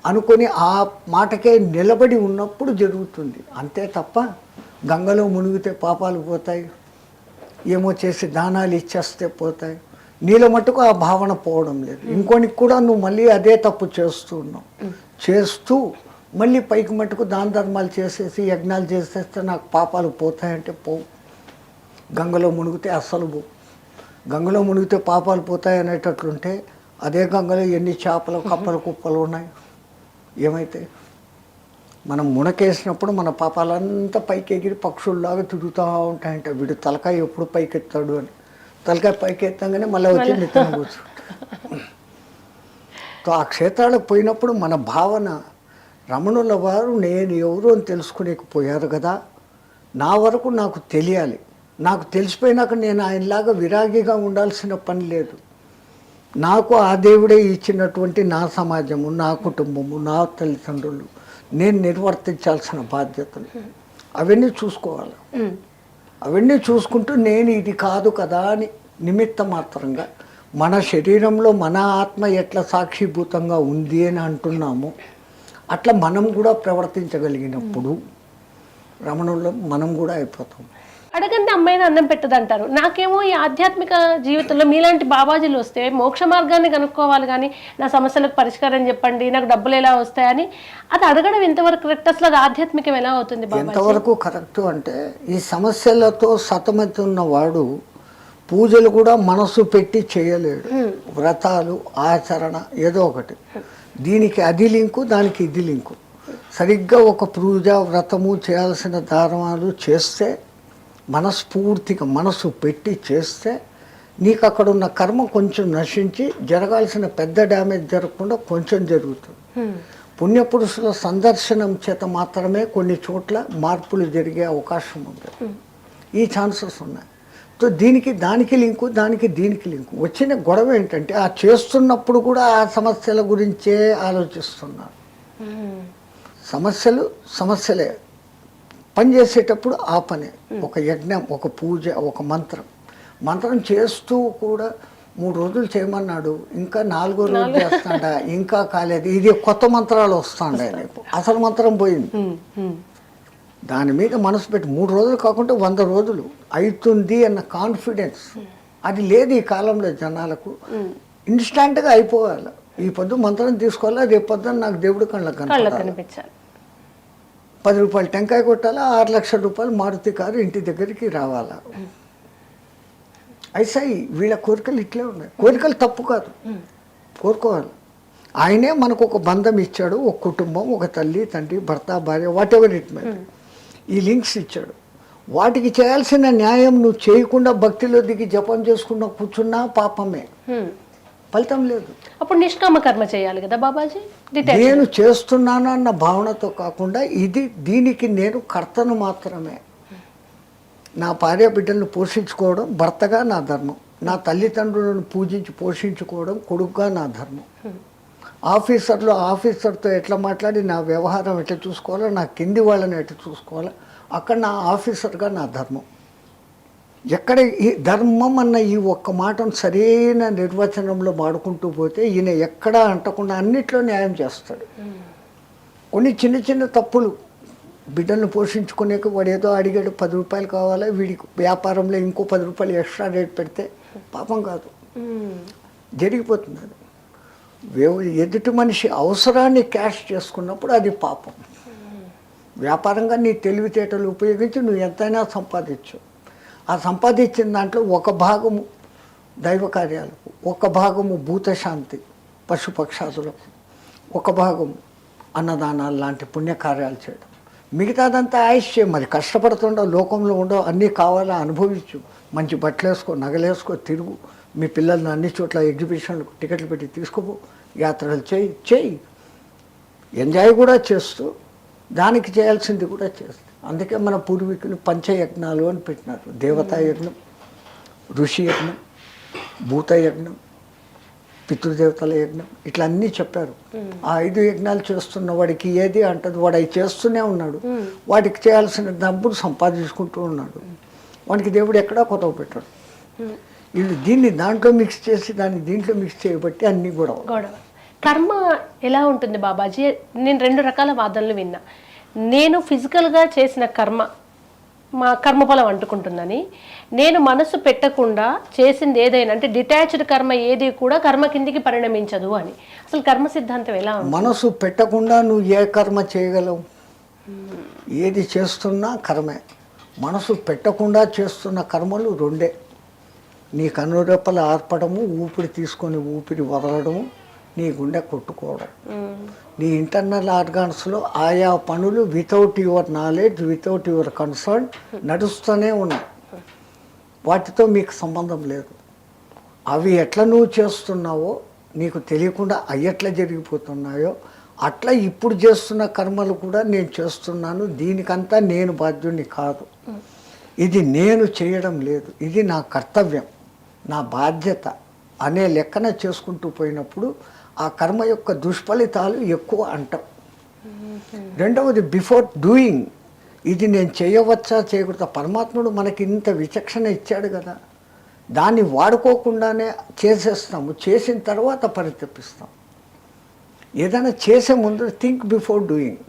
అనుకొని ఆ మాటకే నిలబడి ఉన్నప్పుడు జరుగుతుంది. అంతే తప్ప గంగలో మునిగితే పాపాలు పోతాయి, ఏమో చేసి దానాలు ఇచ్చేస్తే పోతాయి, నీలో మట్టుకు ఆ భావన పోవడం లేదు. ఇంకోనికి కూడా నువ్వు మళ్ళీ అదే తప్పు చేస్తూ ఉన్నావు. చేస్తూ మళ్ళీ పైకి మట్టుకు దాన ధర్మాలు చేసేసి యజ్ఞాలు చేసేస్తే నాకు పాపాలు పోతాయంటే పోవు. గంగలో మునిగితే అస్సలు పోవు. గంగలో మునిగితే పాపాలు పోతాయి అనేటట్లుంటే అదే గంగలో ఎన్ని చేపలు, కప్పలు, కుప్పలు ఉన్నాయి, ఏమైతే? మనం మునకేసినప్పుడు మన పాపాలంతా పైకి ఎగిరి పక్షుల్లాగా తిరుగుతూ ఉంటాయంట. వీడు తలకాయ ఎప్పుడు పైకెత్తాడు అని. తలకాయ పైకి ఎత్తంగానే మళ్ళీ వచ్చి నిత్యం కూర్చుంటాడు. ఆ క్షేత్రాలకు పోయినప్పుడు మన భావన, రమణుల వారు నేను ఎవరు అని తెలుసుకునేకపోయారు కదా, నా వరకు నాకు తెలియాలి. నాకు తెలిసిపోయినాక నేను ఆయనలాగా విరాగిగా ఉండాల్సిన పని లేదు. నాకు ఆ దేవుడే ఇచ్చినటువంటి నా సమాజము, నా కుటుంబము, నా తల్లిదండ్రులు, నేను నిర్వర్తించాల్సిన బాధ్యతలు అవన్నీ చూసుకోవాలి. అవన్నీ చూసుకుంటూ నేను ఇది కాదు కదా అని నిమిత్త మాత్రంగా మన శరీరంలో మన ఆత్మ ఎట్లా సాక్షిభూతంగా ఉంది అని అంటున్నాము, అట్లా మనం కూడా ప్రవర్తించగలిగినప్పుడు రమణుల్లో మనం కూడా అయిపోతాం. అడగండి అమ్మాయిని అన్నం పెట్టదంటారు. నాకేమో ఈ ఆధ్యాత్మిక జీవితంలో మీలాంటి బాబాజీలు వస్తే మోక్ష మార్గాన్ని కనుక్కోవాలి, కానీ నా సమస్యలకు పరిష్కారం చెప్పండి, నాకు డబ్బులు ఎలా వస్తాయని అది అడగడం ఎంతవరకు కరెక్ట్? అసలు అది ఆధ్యాత్మికం ఎలా అవుతుంది? ఎంతవరకు కరెక్ట్ అంటే, ఈ సమస్యలతో సతమతున్న వాడు పూజలు కూడా మనసు పెట్టి చేయలేడు. వ్రతాలు, ఆచరణ ఏదో ఒకటి, దీనికి అది లింకు, దానికి ఇది లింకు. సరిగ్గా ఒక పూజ, వ్రతము చేయాల్సిన ధారణాలు చేస్తే, మనస్ఫూర్తిగా మనసు పెట్టి చేస్తే నీకు అక్కడ ఉన్న కర్మ కొంచెం నశించి జరగాల్సిన పెద్ద డ్యామేజ్ జరగకుండా కొంచెం జరుగుతుంది. పుణ్యపురుషుల సందర్శనం చేత మాత్రమే కొన్ని చోట్ల మార్పులు జరిగే అవకాశం ఉంది. ఈ ఛాన్సెస్ ఉన్నాయి. సో దీనికి దానికి లింకు, దానికి దీనికి లింకు. వచ్చిన గొడవ ఏంటంటే, ఆ చేస్తున్నప్పుడు కూడా ఆ సమస్యల గురించే ఆలోచిస్తున్నారు. సమస్యలే పని చేసేటప్పుడు ఆ పనే, ఒక యజ్ఞం, ఒక పూజ, ఒక మంత్రం చేస్తూ కూడా 3 రోజులు చేయమన్నాడు, ఇంకా 4వ రోజు చేస్తాడా, ఇంకా కాలేదు, ఇది కొత్త మంత్రాలు వస్తాండే, అసలు మంత్రం పోయింది. దాని మీద మనసు పెట్టి 3 రోజులు కాకుండా 100 రోజులు అవుతుంది అన్న కాన్ఫిడెన్స్ అది లేదు ఈ కాలంలో జనాలకు. ఇన్స్టాంట్గా అయిపోవాలి. ఈ పొద్దు మంత్రం తీసుకోవాలా, రేపు పొద్దున నాకు దేవుడు కళ్ళకు కళ్ళకు కనపడాలి. కనిపించాలి. 10 రూపాయలు టెంకాయ కొట్టాలా, 6 లక్షల రూపాయలు మారుతి కారు ఇంటి దగ్గరికి రావాలా. అయిసాయి వీళ్ళ కోరికలు ఇట్లే ఉన్నాయి. కోరికలు తప్పు కాదు, కోరుకోవాలి. ఆయనే మనకు ఒక బంధం ఇచ్చాడు, ఒక కుటుంబం, ఒక తల్లి తండ్రి భర్త భార్య వాట్ ఎవర్ ఇట్ మే, ఈ లింక్స్ ఇచ్చాడు. వాటికి చేయాల్సిన న్యాయం నువ్వు చేయకుండా భక్తిలో దిగి జపం చేసుకున్నా కూర్చున్నా పాపమే, ఫలితం లేదు. అప్పుడు నిష్కామ కర్మ చేయాలి కదా బాబాజీ. నేను చేస్తున్నాను అన్న భావనతో కాకుండా దీనికి నేను కర్తను మాత్రమే. నా భార్య బిడ్డలను పోషించుకోవడం భర్తగా నా ధర్మం, నా తల్లిదండ్రులను పూజించి పోషించుకోవడం కొడుకుగా నా ధర్మం. ఆఫీసర్తో ఎట్లా మాట్లాడి నా వ్యవహారం ఎట్లా చూసుకోవాలో, నా కింది వాళ్ళని ఎట్లా చూసుకోవాలో, అక్కడ నా ఆఫీసర్గా నా ధర్మం. ఎక్కడ ఈ ధర్మం అన్న ఈ ఒక్క మాటను సరైన నిర్వచనంలో వాడుకుంటూ పోతే ఈయన ఎక్కడా అంటకుండా అన్నిట్లో న్యాయం చేస్తాడు. కొన్ని చిన్న చిన్న తప్పులు, బిడ్డలను పోషించుకునేకి వాడు ఏదో అడిగాడు 10 రూపాయలు కావాలా, వీడికి వ్యాపారంలో ఇంకో 10 రూపాయలు ఎక్స్ట్రా రేట్ పెడితే పాపం కాదు, జరిగిపోతుంది. అది ఎదుటి మనిషి అవసరాన్ని క్యాష్ చేసుకున్నప్పుడు అది పాపం. వ్యాపారంగా నీ తెలివితేటలు ఉపయోగించి నువ్వు ఎంతైనా సంపాదించు. ఆ సంపాదించిన దాంట్లో ఒక భాగము దైవ కార్యాలకు, ఒక భాగము భూతశాంతి పశుపక్షాదులకు, ఒక భాగము అన్నదానాలు లాంటి పుణ్యకార్యాలు చేయడం. మిగతాదంతా ఆయుష్యం. మరి కష్టపడుతుండవు, లోకంలో ఉండవు, అన్నీ కావాలా అనుభవించు. మంచి బట్టలు వేసుకో, నగలేసుకో, తిరుగు. మీ పిల్లల్ని అన్ని చోట్ల ఎగ్జిబిషన్లకు టికెట్లు పెట్టి తీసుకోపో, యాత్రలు చేయి, ఎంజాయ్ కూడా చేస్తూ దానికి చేయాల్సింది కూడా చేస్తుంది. అందుకే మన పూర్వీకులు పంచయజ్ఞాలు అని పెట్టినారు. దేవతా యజ్ఞం, ఋషి యజ్ఞం, భూత యజ్ఞం, పితృదేవతల యజ్ఞం, ఇట్లా అన్నీ చెప్పారు. ఆ 5 యజ్ఞాలు చేస్తున్న వాడికి ఏది అంటది, వాడు అవి చేస్తూనే ఉన్నాడు. వాటికి చేయాల్సిన డబ్బులు సంపాదించుకుంటూ ఉన్నాడు. వాడికి దేవుడు ఎక్కడా కొత్తగా పెట్టాడు. వీళ్ళు దీన్ని దాంట్లో మిక్స్ చేసి దాన్ని దీంట్లో మిక్స్ చేయబట్టి అన్నీ గొడవ. కర్మ ఎలా ఉంటుంది బాబాజీ? నేను 2 రకాల వాదనలు విన్నా. నేను ఫిజికల్గా చేసిన కర్మ మా కర్మఫలం అంటుకుంటుందని, నేను మనసు పెట్టకుండా చేసింది ఏదైనా అంటే డిటాచ్డ్ కర్మ ఏది కూడా కర్మ కిందికి పరిణమించదు అని. అసలు కర్మ సిద్ధాంతం ఎలా ఉంది? మనసు పెట్టకుండా నువ్వు ఏ కర్మ చేయగలవు? ఏది చేస్తున్నా కర్మే. మనసు పెట్టకుండా చేస్తున్న కర్మలు 2. నీ కనురెప్పలు ఆర్పడము, ఊపిరి తీసుకొని ఊపిరి వదలడము, నీ గుండె కొట్టుకోవడం. నీ ఇంటర్నల్ ఆర్గాన్స్లో ఆయా పనులు without your knowledge, without your concern నడుస్తూనే ఉన్నాయి. వాటితో మీకు సంబంధం లేదు. అవి ఎట్లా నువ్వు చేస్తున్నావో నీకు తెలియకుండా అవి ఎట్లా జరిగిపోతున్నాయో అట్లా ఇప్పుడు చేస్తున్న కర్మలు కూడా నేను చేస్తున్నాను. దీనికంతా నేను బాధ్యుడిని కాదు. ఇది నేను చేయడం లేదు, ఇది నా కర్తవ్యం, నా బాధ్యత అనే లెక్కన చేసుకుంటూ పోయినప్పుడు ఆ కర్మ యొక్క దుష్ఫలితాలు ఎక్కువ అంటాం. రెండవది బిఫోర్ డూయింగ్, ఇది నేను చేయవచ్చా చేయకూడదా? పరమాత్ముడు మనకి ఇంత విచక్షణ ఇచ్చాడు కదా, దాన్ని వాడుకోకుండానే చేసేస్తాము. చేసిన తర్వాత పరితపిస్తాం. ఏదైనా చేసే ముందర థింక్ బిఫోర్ డూయింగ్,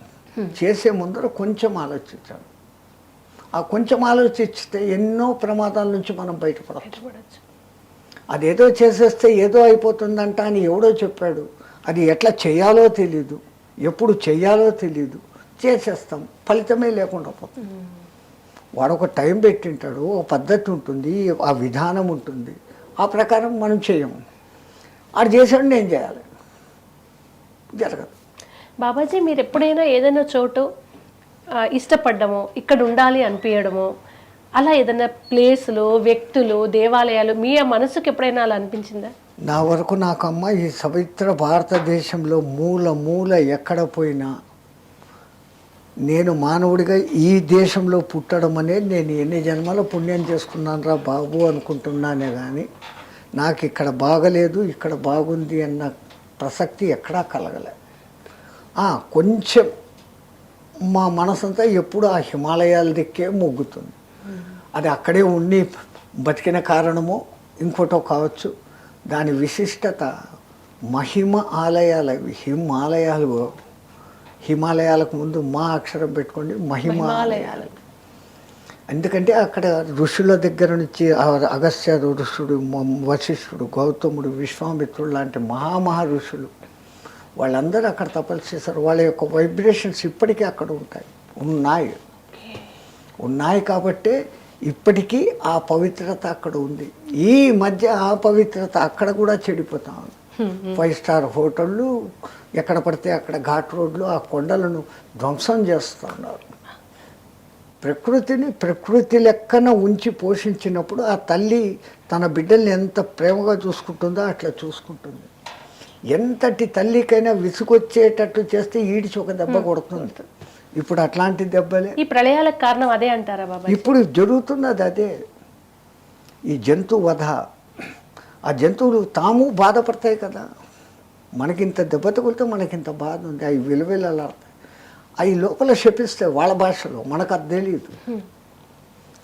చేసే ముందర కొంచెం ఆలోచించాలి. ఆ కొంచెం ఆలోచిస్తే ఎన్నో ప్రమాదాల నుంచి మనం బయటపడవచ్చు. అదేదో చేసేస్తే ఏదో అయిపోతుందంట అని ఎవడో చెప్పాడు. అది ఎట్లా చేయాలో తెలీదు, ఎప్పుడు చెయ్యాలో తెలీదు, చేసేస్తాం, ఫలితమే లేకుండా పోతుంది. వాడు ఒక టైం పెట్టింటాడు, ఒక పద్ధతి ఉంటుంది, ఆ విధానం ఉంటుంది, ఆ ప్రకారం మనం చేయము. అది చేసాడు నేను చేయాలి, జరగదు. బాబాజీ, మీరు ఎప్పుడైనా ఏదైనా చోటు ఇష్టపడ్డమో, ఇక్కడ ఉండాలి అనిపించడమో, అలా ఏదైనా ప్లేసులు, వ్యక్తులు, దేవాలయాలు మీ మనసుకు ఎప్పుడైనా అలా అనిపించిందా? నా వరకు నాకమ్మ ఈ పవిత్ర భారతదేశంలో మూల ఎక్కడ పోయినా నేను మానవుడిగా ఈ దేశంలో పుట్టడం అనేది నేను ఎన్ని జన్మల పుణ్యం చేసుకున్నాను రా బాబు అనుకుంటున్నానే కానీ నాకు ఇక్కడ బాగలేదు, ఇక్కడ బాగుంది అన్న ప్రసక్తి ఎక్కడా కలగలే. కొంచెం మా మనసంతా ఎప్పుడు ఆ హిమాలయాల దిక్కే మొగ్గుతుంది. అది అక్కడే ఉండి బతికిన కారణమో ఇంకోటో కావచ్చు. దాని విశిష్టత మహిమ ఆలయాలు అవి. హిమాలయాలకు ముందు మా అక్షరం పెట్టుకోండి, మహిమాలయాలు. ఎందుకంటే అక్కడ ఋషుల దగ్గర నుంచి అగస్త్య ఋషుడు, వశిష్ఠుడు, గౌతముడు, విశ్వామిత్రుడు లాంటి మహా ఋషులు వాళ్ళందరూ అక్కడ తపస్సు చేశారు. వాళ్ళ యొక్క వైబ్రేషన్స్ ఇప్పటికీ అక్కడ ఉన్నాయి కాబట్టే ఇప్పటికీ ఆ పవిత్రత అక్కడ ఉంది. ఈ మధ్య ఆ పవిత్రత అక్కడ కూడా చెడిపోతా ఉంది. 5 స్టార్ హోటళ్ళు ఎక్కడ పడితే అక్కడ ఘాట్ రోడ్లు ఆ కొండలను ధ్వంసం చేస్తున్నారు. ప్రకృతి లెక్కన ఉంచి పోషించినప్పుడు ఆ తల్లి తన బిడ్డల్ని ఎంత ప్రేమగా చూసుకుంటుందో అట్లా చూసుకుంటుంది. ఎంతటి తల్లికైనా విసుగొచ్చేటట్టు చేస్తే ఈడిచి ఒక దెబ్బ కొడుతుంది. ఇప్పుడు అట్లాంటి దెబ్బలే ఈ ప్రళయాలకు కారణం అదే అంటారా బాబా? ఇప్పుడు జరుగుతున్నది అదే. ఈ జంతు వధ, ఆ జంతువులు తాము బాధపడతాయి కదా. మనకింత దెబ్బ తగిలితే మనకింత బాధ ఉంది, అవి విలువలాడతాయి. అవి లోపల శపిస్తే వాళ్ళ భాషలో మనకు అది తెలియదు.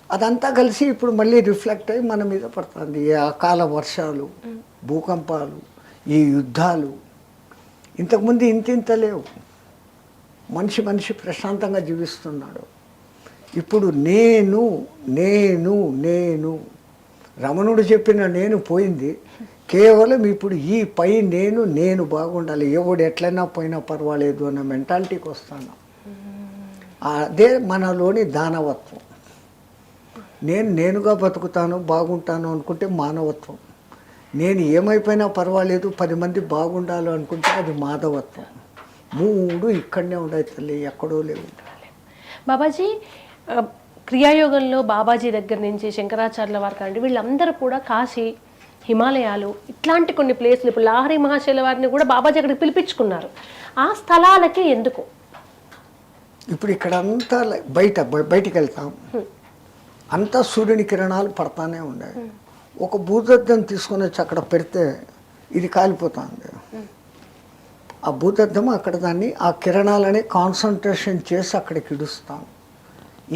అదంతా కలిసి ఇప్పుడు మళ్ళీ రిఫ్లెక్ట్ అయ్యి మన మీద పడుతుంది. ఈ అకాల వర్షాలు, భూకంపాలు, ఈ యుద్ధాలు ఇంతకుముందు ఇంత లేవు. మనిషి ప్రశాంతంగా జీవిస్తున్నాడు. ఇప్పుడు నేను నేను నేను రమణుడు చెప్పిన నేను పోయింది. కేవలం ఇప్పుడు ఈ పై నేను బాగుండాలి, ఎవడు ఎట్లయినా పోయినా పర్వాలేదు అన్న మెంటాలిటీకి వస్తాను. అదే మనలోని దానవత్వం. నేనుగా బతుకుతాను, బాగుంటాను అనుకుంటే మానవత్వం. నేను ఏమైపోయినా పర్వాలేదు, 10 మంది బాగుండాలి అనుకుంటే అది మాధవత్వం. 3 ఇక్కడనే ఉండాలి తల్లి, ఎక్కడో లేవు. బాబాజీ, క్రియాయోగంలో బాబాజీ దగ్గర నుంచి శంకరాచార్యుల వారు కాండి వీళ్ళందరూ కూడా కాశీ, హిమాలయాలు ఇట్లాంటి కొన్ని ప్లేస్లు, ఇప్పుడు లాహరి మహాశైల వారిని కూడా బాబాజీ అక్కడికి పిలిపించుకున్నారు. ఆ స్థలాలకే ఎందుకు? ఇప్పుడు ఇక్కడ అంతా బయటికి వెళ్తాం, అంతా సూర్యుని కిరణాలు పడతానే ఉన్నాయి. ఒక భూతద్దం తీసుకొని వచ్చి అక్కడ పెడితే ఇది కాలిపోతుంది. ఆ భూతద్దం అక్కడ దాన్ని ఆ కిరణాలని కాన్సన్ట్రేషన్ చేసి అక్కడికి ఇడుస్తాం.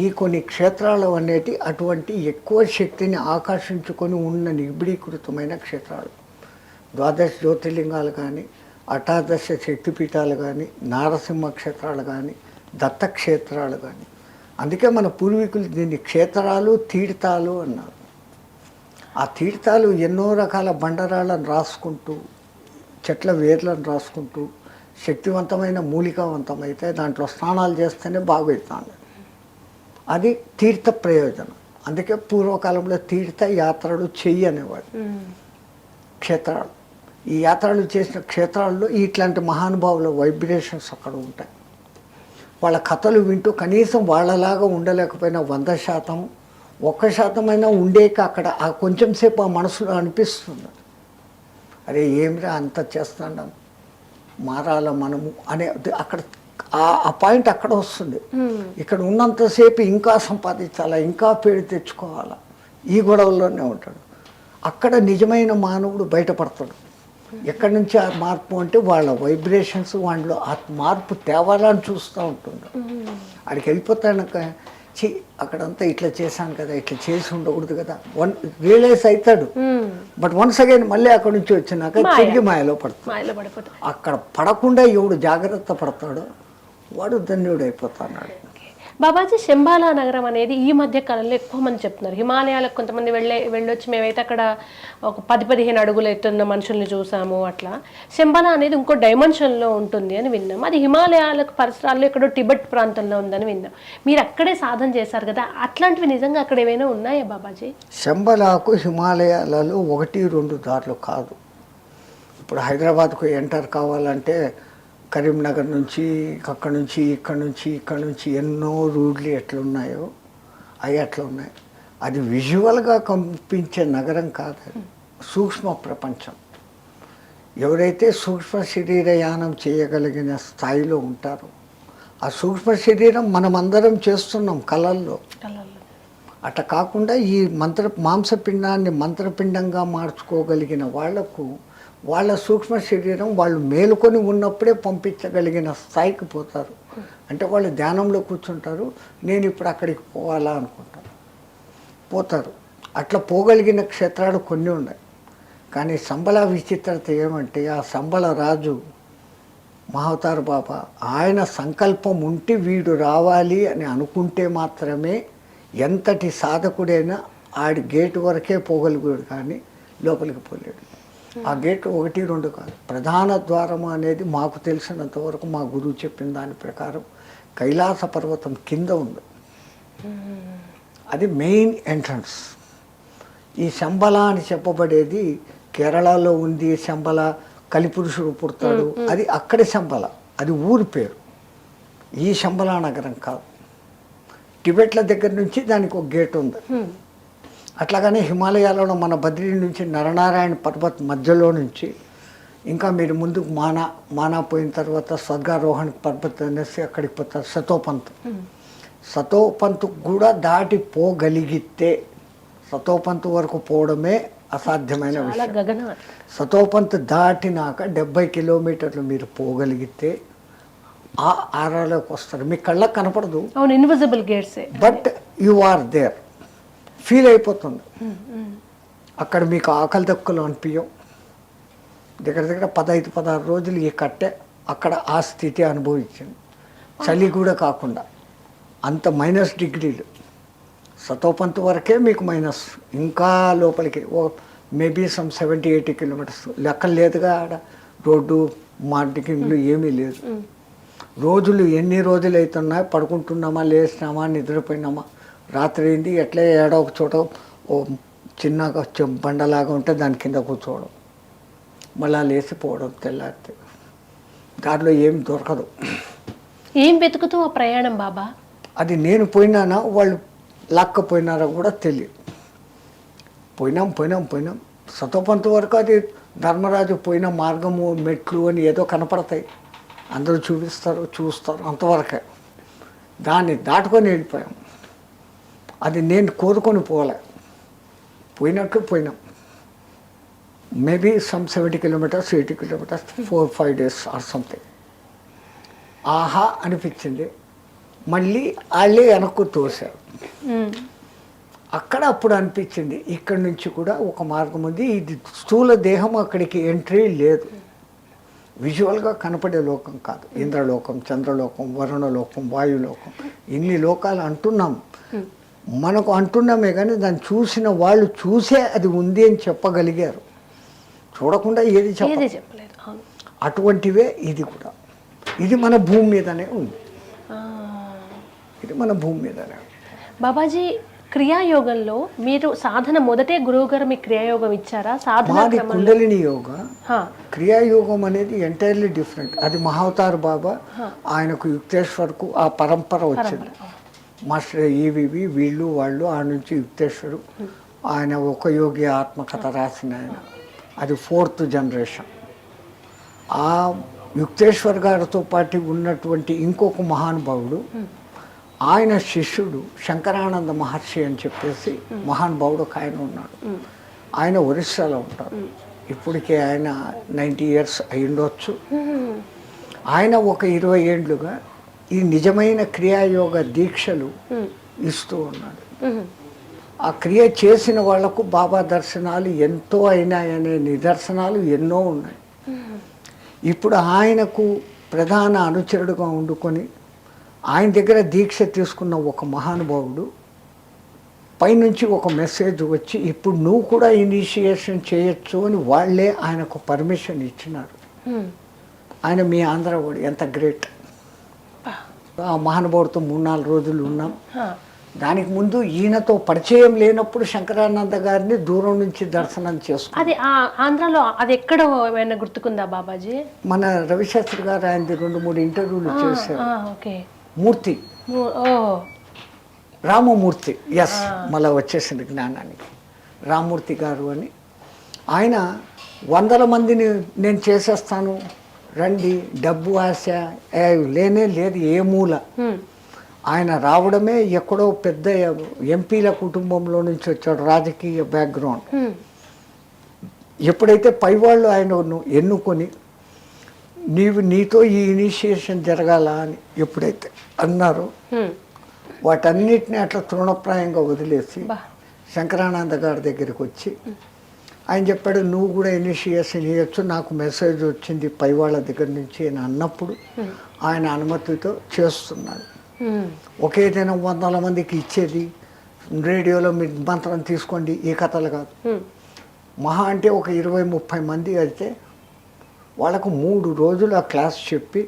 ఈ కొన్ని క్షేత్రాలు అనేటి అటువంటి ఎక్కువ శక్తిని ఆకర్షించుకొని ఉన్న నిబిడీకృతమైన క్షేత్రాలు. 12 జ్యోతిర్లింగాలు కానీ, 18 శక్తిపీఠాలు కానీ, నారసింహ క్షేత్రాలు కానీ, దత్తక్షేత్రాలు కానీ. అందుకే మన పూర్వీకులు దీన్ని క్షేత్రాలు, తీర్థాలు అన్నారు. ఆ తీర్థాలు ఎన్నో రకాల బండరాళ్ళను రాసుకుంటూ, చెట్ల వేర్లను రాసుకుంటూ శక్తివంతమైన మూలికావంతమైతే దాంట్లో స్నానాలు చేస్తేనే బాగవుతుంది. అది తీర్థ ప్రయోజనం. అందుకే పూర్వకాలంలో తీర్థ యాత్రలు అనేవాడు. క్షేత్రాలు, ఈ యాత్రలు చేసిన క్షేత్రాల్లో ఇట్లాంటి మహానుభావుల వైబ్రేషన్స్ అక్కడ ఉంటాయి. వాళ్ళ కథలు వింటూ కనీసం వాళ్ళలాగా ఉండలేకపోయినా 100%, 1% ఉండేక అక్కడ ఆ కొంచెం సేపు ఆ మనసులో అనిపిస్తుంది, అరే ఏమిరా అంత చేస్తున్నాం, మారాల మనము అనే అక్కడ ఆ పాయింట్ అక్కడ వస్తుంది. ఇక్కడ ఉన్నంతసేపు ఇంకా సంపాదించాలా, ఇంకా పేరు తెచ్చుకోవాలా, ఈ గొడవల్లోనే ఉంటాడు. అక్కడ నిజమైన మానవుడు బయటపడతాడు. ఎక్కడి నుంచి ఆ మార్పు అంటే వాళ్ళ వైబ్రేషన్స్, వాళ్ళలో ఆ మార్పు తేవాలని చూస్తూ ఉంటున్నాడు. అక్కడికి వెళ్ళిపోతాడక అక్కడంతా ఇట్లా చేశాను కదా, ఇట్లా చేసి ఉండకూడదు కదా, రియలైజ్ అవుతాడు. బట్ వన్స్ అగైన్ మళ్ళీ అక్కడి నుంచి వచ్చినాక తిరిగి మాయలో పడతాడు. అక్కడ పడకుండా ఎవడు జాగ్రత్త పడతాడో వాడు ధన్యుడు అయిపోతున్నాడు. బాబాజీ, శంబాలా నగరం అనేది ఈ మధ్య కాలంలో ఎక్కువ మంది చెప్తున్నారు. హిమాలయాలకు కొంతమంది వెళ్ళొచ్చి మేమైతే అక్కడ ఒక 10-15 అడుగులు ఎత్తున్న మనుషుల్ని చూసాము. అట్లా శంబాలా అనేది ఇంకో డైమెన్షన్లో ఉంటుంది అని విన్నాం. అది హిమాలయాలకు పరిసరాల్లో ఎక్కడో టిబెట్ ప్రాంతంలో ఉందని విన్నాం. మీరు అక్కడే సాధన చేశారు కదా, అట్లాంటివి నిజంగా అక్కడ ఏమైనా ఉన్నాయా బాబాజీ? శంబాలాకు హిమాలయాలలో 1-2 దారులు కాదు. ఇప్పుడు హైదరాబాద్కు ఎంటర్ కావాలంటే కరీంనగర్ నుంచి, అక్కడి నుంచి, ఇక్కడ నుంచి ఎన్నో రూట్లు ఎట్లున్నాయో అవి అట్లా ఉన్నాయి. అది విజువల్గా కనిపించే నగరం కాదు, అది సూక్ష్మ ప్రపంచం. ఎవరైతే సూక్ష్మ శరీరయానం చేయగలిగిన స్థాయిలో ఉంటారో, ఆ సూక్ష్మ శరీరం మనమందరం చేస్తున్నాం కళల్లో. అట్లా కాకుండా ఈ మాంసపిండాన్ని మంత్రపిండంగా మార్చుకోగలిగిన వాళ్లకు వాళ్ళ సూక్ష్మ శరీరం వాళ్ళు మేలుకొని ఉన్నప్పుడే పంపించగలిగిన స్థాయికి పోతారు. అంటే వాళ్ళు ధ్యానంలో కూర్చుంటారు, నేను ఇప్పుడు అక్కడికి పోవాలా అనుకుంటారు, పోతారు. అట్లా పోగలిగిన క్షేత్రాలు కొన్ని ఉన్నాయి. కానీ సంబళ విచిత్రత ఏమంటే, ఆ సంబళ రాజు మహావతార్ బాబా ఆయన సంకల్పం ఉంటే వీడు రావాలి అని అనుకుంటే మాత్రమే ఎంతటి సాధకుడైనా ఆడి గేటు వరకే పోగలిగాడు కానీ లోపలికి పోలేడు. ఆ గేటు 1, 2 కాదు, ప్రధాన ద్వారం అనేది మాకు తెలిసినంత వరకు మా గురువు చెప్పిన దాని ప్రకారం కైలాస పర్వతం కింద ఉంది. అది మెయిన్ ఎంట్రన్స్. ఈ శంబల అని చెప్పబడేది కేరళలో ఉంది. శంబల కలిపురుషుడు పుడతాడు, అది అక్కడి శంబల, అది ఊరి పేరు. ఈ శంబల నగరం కాదు. టిబెట్ల దగ్గర నుంచి దానికి ఒక గేట్ ఉంది. అట్లాగనే హిమాలయాలలో మన బద్రీ నుంచి నరనారాయణ పర్వత్ మధ్యలో నుంచి ఇంకా మీరు ముందుకు మానా పోయిన తర్వాత స్వర్గారోహణ పర్వత్ అనేసి అక్కడికి పోతారు సతోపంత్. సతోపంత్ కూడా దాటిపోగలిగితే, సతోపంత్ వరకు పోవడమే అసాధ్యమైన విషయం. సతోపంత్ దాటినాక 70 కిలోమీటర్లు మీరు పోగలిగితే ఆ ఆరాలోకి వస్తారు. మీ కళ్ళకు కనపడదు, invisible gates, but you are there, feel అయిపోతుంది. అక్కడ మీకు ఆకలి దక్కులు అనిపించవు. దగ్గర 15-16 రోజులు ఈ కట్టె అక్కడ ఆ స్థితి అనుభవించింది. చలి కూడా కాకుండా అంత -, డిగ్రీలు. సతోపంత్ వరకే మీకు మైనస్, ఇంకా లోపలికి మేబీ సమ్ 70-80 కిలోమీటర్స్. లెక్కలు లేదుగా ఆడ, రోడ్డు మార్టింగ్లు ఏమీ లేదు. రోజులు ఎన్ని రోజులు అవుతున్నాయి, పడుకుంటున్నామా, లేచినామా, నిద్రపోయినామా, రాత్రి అయింది, ఎట్లా ఏడో ఒక చోట ఓ చిన్నగా బండలాగా ఉంటే దాని కింద కూర్చోవడం, మళ్ళా లేచిపోవడం తెల్లారితే. దాంట్లో ఏమి దొరకదు. ఏం వెతుకుతూ ఆ ప్రయాణం బాబా? అది నేను పోయినానా వాళ్ళు లాక్కపోయినారా కూడా తెలియదు. పోయినాం. సతోపంత్ వరకు అది ధర్మరాజు పోయిన మార్గము, మెట్లు అని ఏదో కనపడతాయి, అందరూ చూస్తారు, అంతవరకే. దాన్ని దాటుకొని వెళ్ళిపోయాం. అది నేను కోరుకొని పోయినాం. Maybe some 70 kilometres, 80 kilometres, 4-5 days or something. ఆహా అనిపించింది. మళ్ళీ వాళ్ళే వెనక్కు తోశారు. అక్కడ అప్పుడు అనిపించింది ఇక్కడి నుంచి కూడా ఒక మార్గం ఉంది. ఇది స్థూల దేహం, అక్కడికి ఎంట్రీ లేదు. విజువల్గా కనపడే లోకం కాదు. ఇంద్రలోకం, చంద్రలోకం, వరుణలోకం, వాయులోకం, ఇన్ని లోకాలు అంటున్నాం. మనకు అంటున్నామే కానీ దాన్ని చూసిన వాళ్ళు చూసే అది ఉంది అని చెప్పగలిగారు. చూడకుండా ఏది చెప్పలేదు. అటువంటివే ఇది కూడా. ఇది మన భూమి మీదనే ఉంది. బాబాజీ, క్రియాయోగంలో మీరు సాధన మొదటే గురువుగారు మీకు క్రియాయోగం ఇచ్చారా? మాది కుండలిని యోగ. క్రియాయోగం అనేది ఎంటైర్లీ డిఫరెంట్. అది మహావతార్ బాబా, ఆయనకు యుక్తేశ్వర్కు ఆ పరంపర వచ్చింది. మాస్టర్ ఈవివి వీళ్ళు వాళ్ళు, ఆ నుంచి యుక్తేశ్వరు, ఆయన ఒక యోగి ఆత్మకథ రాసిన ఆయన, అది 4th జనరేషన్. ఆ యుక్తేశ్వర్ గారితో పాటు ఉన్నటువంటి ఇంకొక మహానుభావుడు, ఆయన శిష్యుడు శంకరానంద మహర్షి అని చెప్పేసి మహానుభావుడు ఒక ఆయన ఉన్నాడు. ఆయన ఒరిస్సాలో ఉంటారు. ఇప్పటికే ఆయన 90 years అయ్యుండొచ్చు. ఆయన ఒక 20 ఏళ్ళుగా ఈ నిజమైన క్రియాయోగ దీక్షలు ఇస్తూ ఉన్నాడు. ఆ క్రియ చేసిన వాళ్లకు బాబా దర్శనాలు ఎంతో అయినాయనే నిదర్శనాలు ఎన్నో ఉన్నాయి. ఇప్పుడు ఆయనకు ప్రధాన అనుచరుడుగా వండుకొని ఆయన దగ్గర దీక్ష తీసుకున్న ఒక మహానుభావుడు పైనుంచి ఒక మెసేజ్ వచ్చి ఇప్పుడు నువ్వు కూడా ఇనిషియేషన్ చేయొచ్చు అని వాళ్ళే ఆయనకు పర్మిషన్ ఇచ్చినారు. ఆయన మీ ఆంధ్రవాడు, ఎంత గ్రేట్. ఆ మహానుభావుడితో 3-4 రోజులు ఉన్నాం. దానికి ముందు ఈయనతో పరిచయం లేనప్పుడు శంకరానంద గారిని దూరం నుంచి దర్శనం చేసుకున్నాం. అది ఆంధ్రాలో అది ఎక్కడ ఏమైనా గుర్తుకుందా బాబాజీ? మన రవిశాస్త్రి గారు ఆయనది 2-3 ఇంటర్వ్యూలు చేశారు. మూర్తి, రామమూర్తి, ఎస్, మళ్ళీ వచ్చేసింది జ్ఞానానికి. రామమూర్తి గారు అని ఆయన 100 మందిని నేను చేసేస్తాను రండి, డబ్బు ఆశ లేనే లేదు ఏ మూల. ఆయన రావడమే ఎక్కడో పెద్ద ఎంపీల కుటుంబంలో నుంచి వచ్చాడు, రాజకీయ బ్యాక్గ్రౌండ్. ఎప్పుడైతే పైవాళ్ళు ఆయన ఎన్నుకొని నీతో ఈ ఇనిషియేషన్ జరగాల అని ఎప్పుడైతే అన్నారో వాటన్నిటిని అట్లా తృణప్రాయంగా వదిలేసి శంకరానంద గారి దగ్గరికి వచ్చి ఆయన చెప్పాడు, నువ్వు కూడా ఇనిషియేషన్ చేయొచ్చు, నాకు మెసేజ్ వచ్చింది పై వాళ్ళ దగ్గర నుంచి అని అన్నప్పుడు ఆయన అనుమతితో చేస్తున్నాడు. ఒకే దినం 100 మందికి ఇచ్చేది, రేడియోలో మీరు మంత్రం తీసుకోండి, ఈ కథలు కాదు. మహా అంటే ఒక 20-30 మంది అయితే వాళ్ళకు 3 రోజులు ఆ క్లాస్ చెప్పి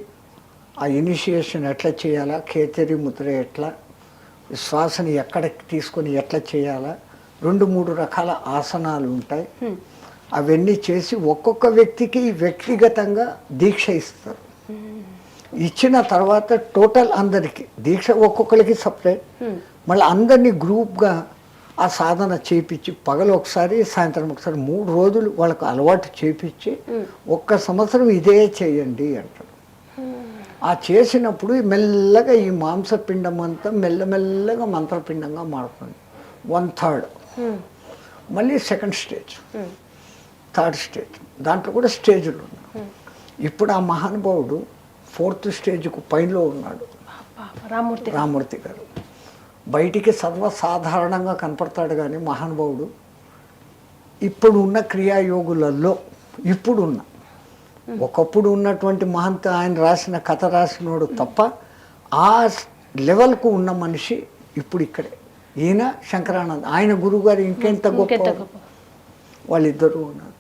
ఆ ఇనిషియేషన్ ఎట్లా చేయాలా, కేతరి ముద్ర ఎట్లా, శ్వాసని ఎక్కడ తీసుకొని ఎట్లా చేయాలా, 2-3 రకాల ఆసనాలు ఉంటాయి. అవన్నీ చేసి ఒక్కొక్క వ్యక్తికి వ్యక్తిగతంగా దీక్ష ఇస్తారు. ఇచ్చిన తర్వాత టోటల్ అందరికీ దీక్ష ఒక్కొక్కరికి సపరేట్, మళ్ళీ అందరినీ గ్రూప్గా ఆ సాధన చేయించి పగలు ఒకసారి సాయంత్రం ఒకసారి 3 రోజులు వాళ్ళకు అలవాటు చేయించి 1 సంవత్సరం ఇదే చేయండి అంటారు. ఆ చేసినప్పుడు మెల్లగా ఈ మాంసపిండం అంతా మెల్లమెల్లగా మంత్రపిండంగా మారుతుంది. 1/3 మళ్ళీ సెకండ్ స్టేజ్, థర్డ్ స్టేజ్, దాంట్లో కూడా స్టేజ్లు ఉన్నాయి. ఇప్పుడు ఆ మహానుభావుడు 4th స్టేజ్కు పైనలో ఉన్నాడు, రామూర్తి గారు. బయటికి సర్వసాధారణంగా కనపడతాడు కానీ మహానుభావుడు ఇప్పుడు ఉన్న క్రియాయోగులలో ఇప్పుడున్న ఒకప్పుడు ఉన్నటువంటి మహంత ఆయన రాసిన కథ రాసినోడు తప్ప ఆ లెవెల్కు ఉన్న మనిషి ఇప్పుడు ఇక్కడే. ఈయన శంకరానంద, ఆయన గురువుగారు ఇంకెంత గొప్ప, వాళ్ళిద్దరూ ఉన్నారు.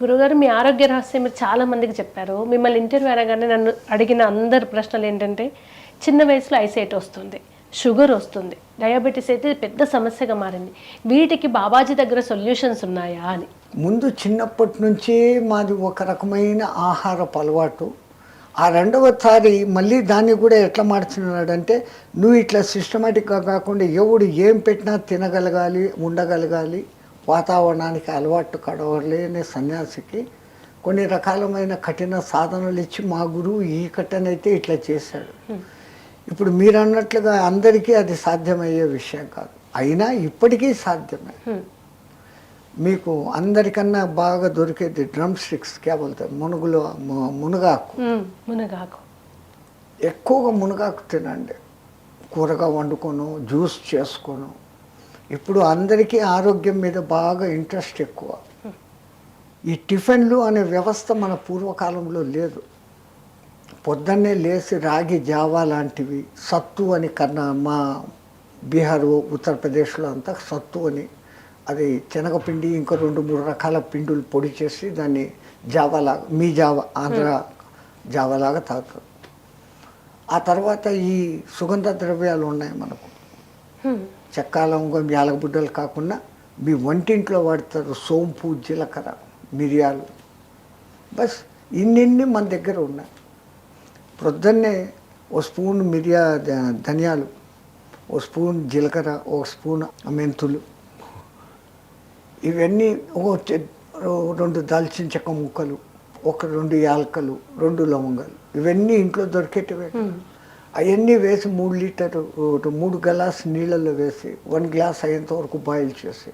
గురుగారు, మీ ఆరోగ్య రహస్యం మీరు చాలా మందికి చెప్పారు. మిమ్మల్ని ఇంటర్వ్యూ అనగానే నన్ను అడిగిన అందరి ప్రశ్నలు ఏంటంటే, చిన్న వయసులో ఐసైట్ వస్తుంది, షుగర్ వస్తుంది, డయాబెటీస్ అయితే పెద్ద సమస్యగా మారింది, వీటికి బాబాజీ దగ్గర సొల్యూషన్స్ ఉన్నాయా అని. ముందు చిన్నప్పటి నుంచి మాది ఒక రకమైన ఆహారపు అలవాటు. ఆ 2వసారి మళ్ళీ దాన్ని కూడా ఎట్లా మార్చున్నాడంటే, నువ్వు ఇట్లా సిస్టమేటిక్గా కాకుండా ఎవడు ఏం పెట్టినా తినగలగాలి, ఉండగలగాలి, వాతావరణానికి అలవాటు కడవలేని సన్యాసికి కొన్ని రకాలమైన కఠిన సాధనలు ఇచ్చి మా గురువు ఈ కట్టనైతే ఇట్లా చేశాడు. ఇప్పుడు మీరు అన్నట్లుగా అందరికీ అది సాధ్యమయ్యే విషయం కాదు, అయినా ఇప్పటికీ సాధ్యమే. మీకు అందరికన్నా బాగా దొరికేది డ్రమ్ స్టిక్స్, కేవలం మునగాకు. ఎక్కువగా మునగాకు తినండి, కూరగా వండుకోను, జ్యూస్ చేసుకోను. ఇప్పుడు అందరికీ ఆరోగ్యం మీద బాగా ఇంట్రెస్ట్ ఎక్కువ. ఈ టిఫిన్లు అనే వ్యవస్థ మన పూర్వకాలంలో లేదు. పొద్దున్నే లేచి రాగి జావా లాంటివి, సత్తు అని మా బీహార్ ఉత్తరప్రదేశ్లో అంతా సత్తు అని, అది శనగపిండి ఇంకా 2-3 రకాల పిండులు పొడి చేసి దాన్ని జావాలాగా, మీ జావా ఆంధ్ర జావాలాగా తాగుతారు. ఆ తర్వాత ఈ సుగంధ ద్రవ్యాలు ఉన్నాయి మనకు, చెక్క, లవంగం, యాలకబుడ్డలు కాకుండా మీ వంటింట్లో వాడతారు సోంపు, జీలకర్ర, మిరియాలు, బస్ ఇన్ని మన దగ్గర ఉన్నాయి. ప్రొద్దున్నే ఓ స్పూన్ ధనియాలు, ఓ స్పూన్ జీలకర్ర, ఒక స్పూన్ మెంతులు, ఇవన్నీ 2 దాల్చిన చెక్క ముక్కలు, 2 యాలకలు, 2 లవంగాలు, ఇవన్నీ ఇంట్లో దొరికేటివే. అవన్నీ వేసి 3 లీటర్ 3 గ్లాసు నీళ్ళల్లో వేసి 1 గ్లాస్ అయ్యేంత వరకు బాయిల్ చేసి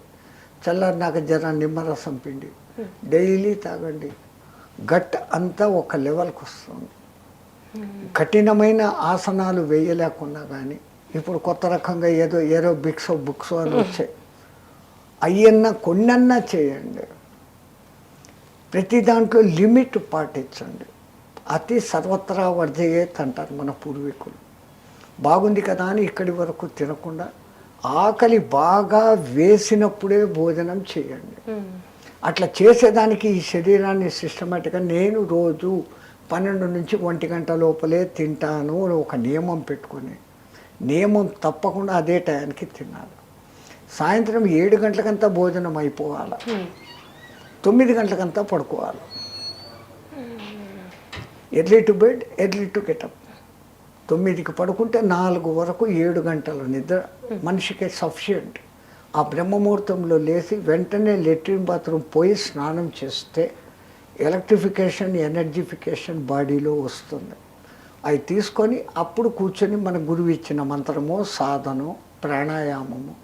చల్లారినాక జర నిమ్మరసం పిండి డైలీ తాగండి. గట్ అంతా ఒక లెవెల్కి వస్తుంది. కఠినమైన ఆసనాలు వేయలేకున్నా కానీ ఇప్పుడు కొత్త రకంగా ఏదో బుక్స్ అని వచ్చాయి, అయ్యన్నా కొన్నన్నా చేయండి. ప్రతి దాంట్లో లిమిట్ పాటించండి. అతి సర్వత్రా వర్ధయేత్ అంటారు మన పూర్వీకులు. బాగుంది కదా అని ఇక్కడి వరకు తినకుండా ఆకలి బాగా వేసినప్పుడే భోజనం చేయండి. అట్లా చేసేదానికి ఈ శరీరాన్ని సిస్టమేటిక్గా నేను రోజు 12 నుంచి 1 గంట లోపలే తింటాను ఒక నియమం పెట్టుకొని, నియమం తప్పకుండా అదే టయానికి తినాలి. సాయంత్రం 7 గంటలకంతా భోజనం అయిపోవాలి, 9 గంటలకంతా పడుకోవాలి. Early to bed, early to get up. 9కి పడుకుంటే 4 వరకు 7 గంటల నిద్ర మనిషికి సఫిషియంట్. ఆ బ్రహ్మముహూర్తంలో లేచి వెంటనే లెట్రిన్ బాత్రూమ్ పోయి స్నానం చేస్తే ఎలక్ట్రిఫికేషన్, ఎనర్జిఫికేషన్ బాడీలో వస్తుంది. అవి తీసుకొని అప్పుడు కూర్చొని మన గురువు ఇచ్చిన మంత్రమో, సాధనో, ప్రాణాయామము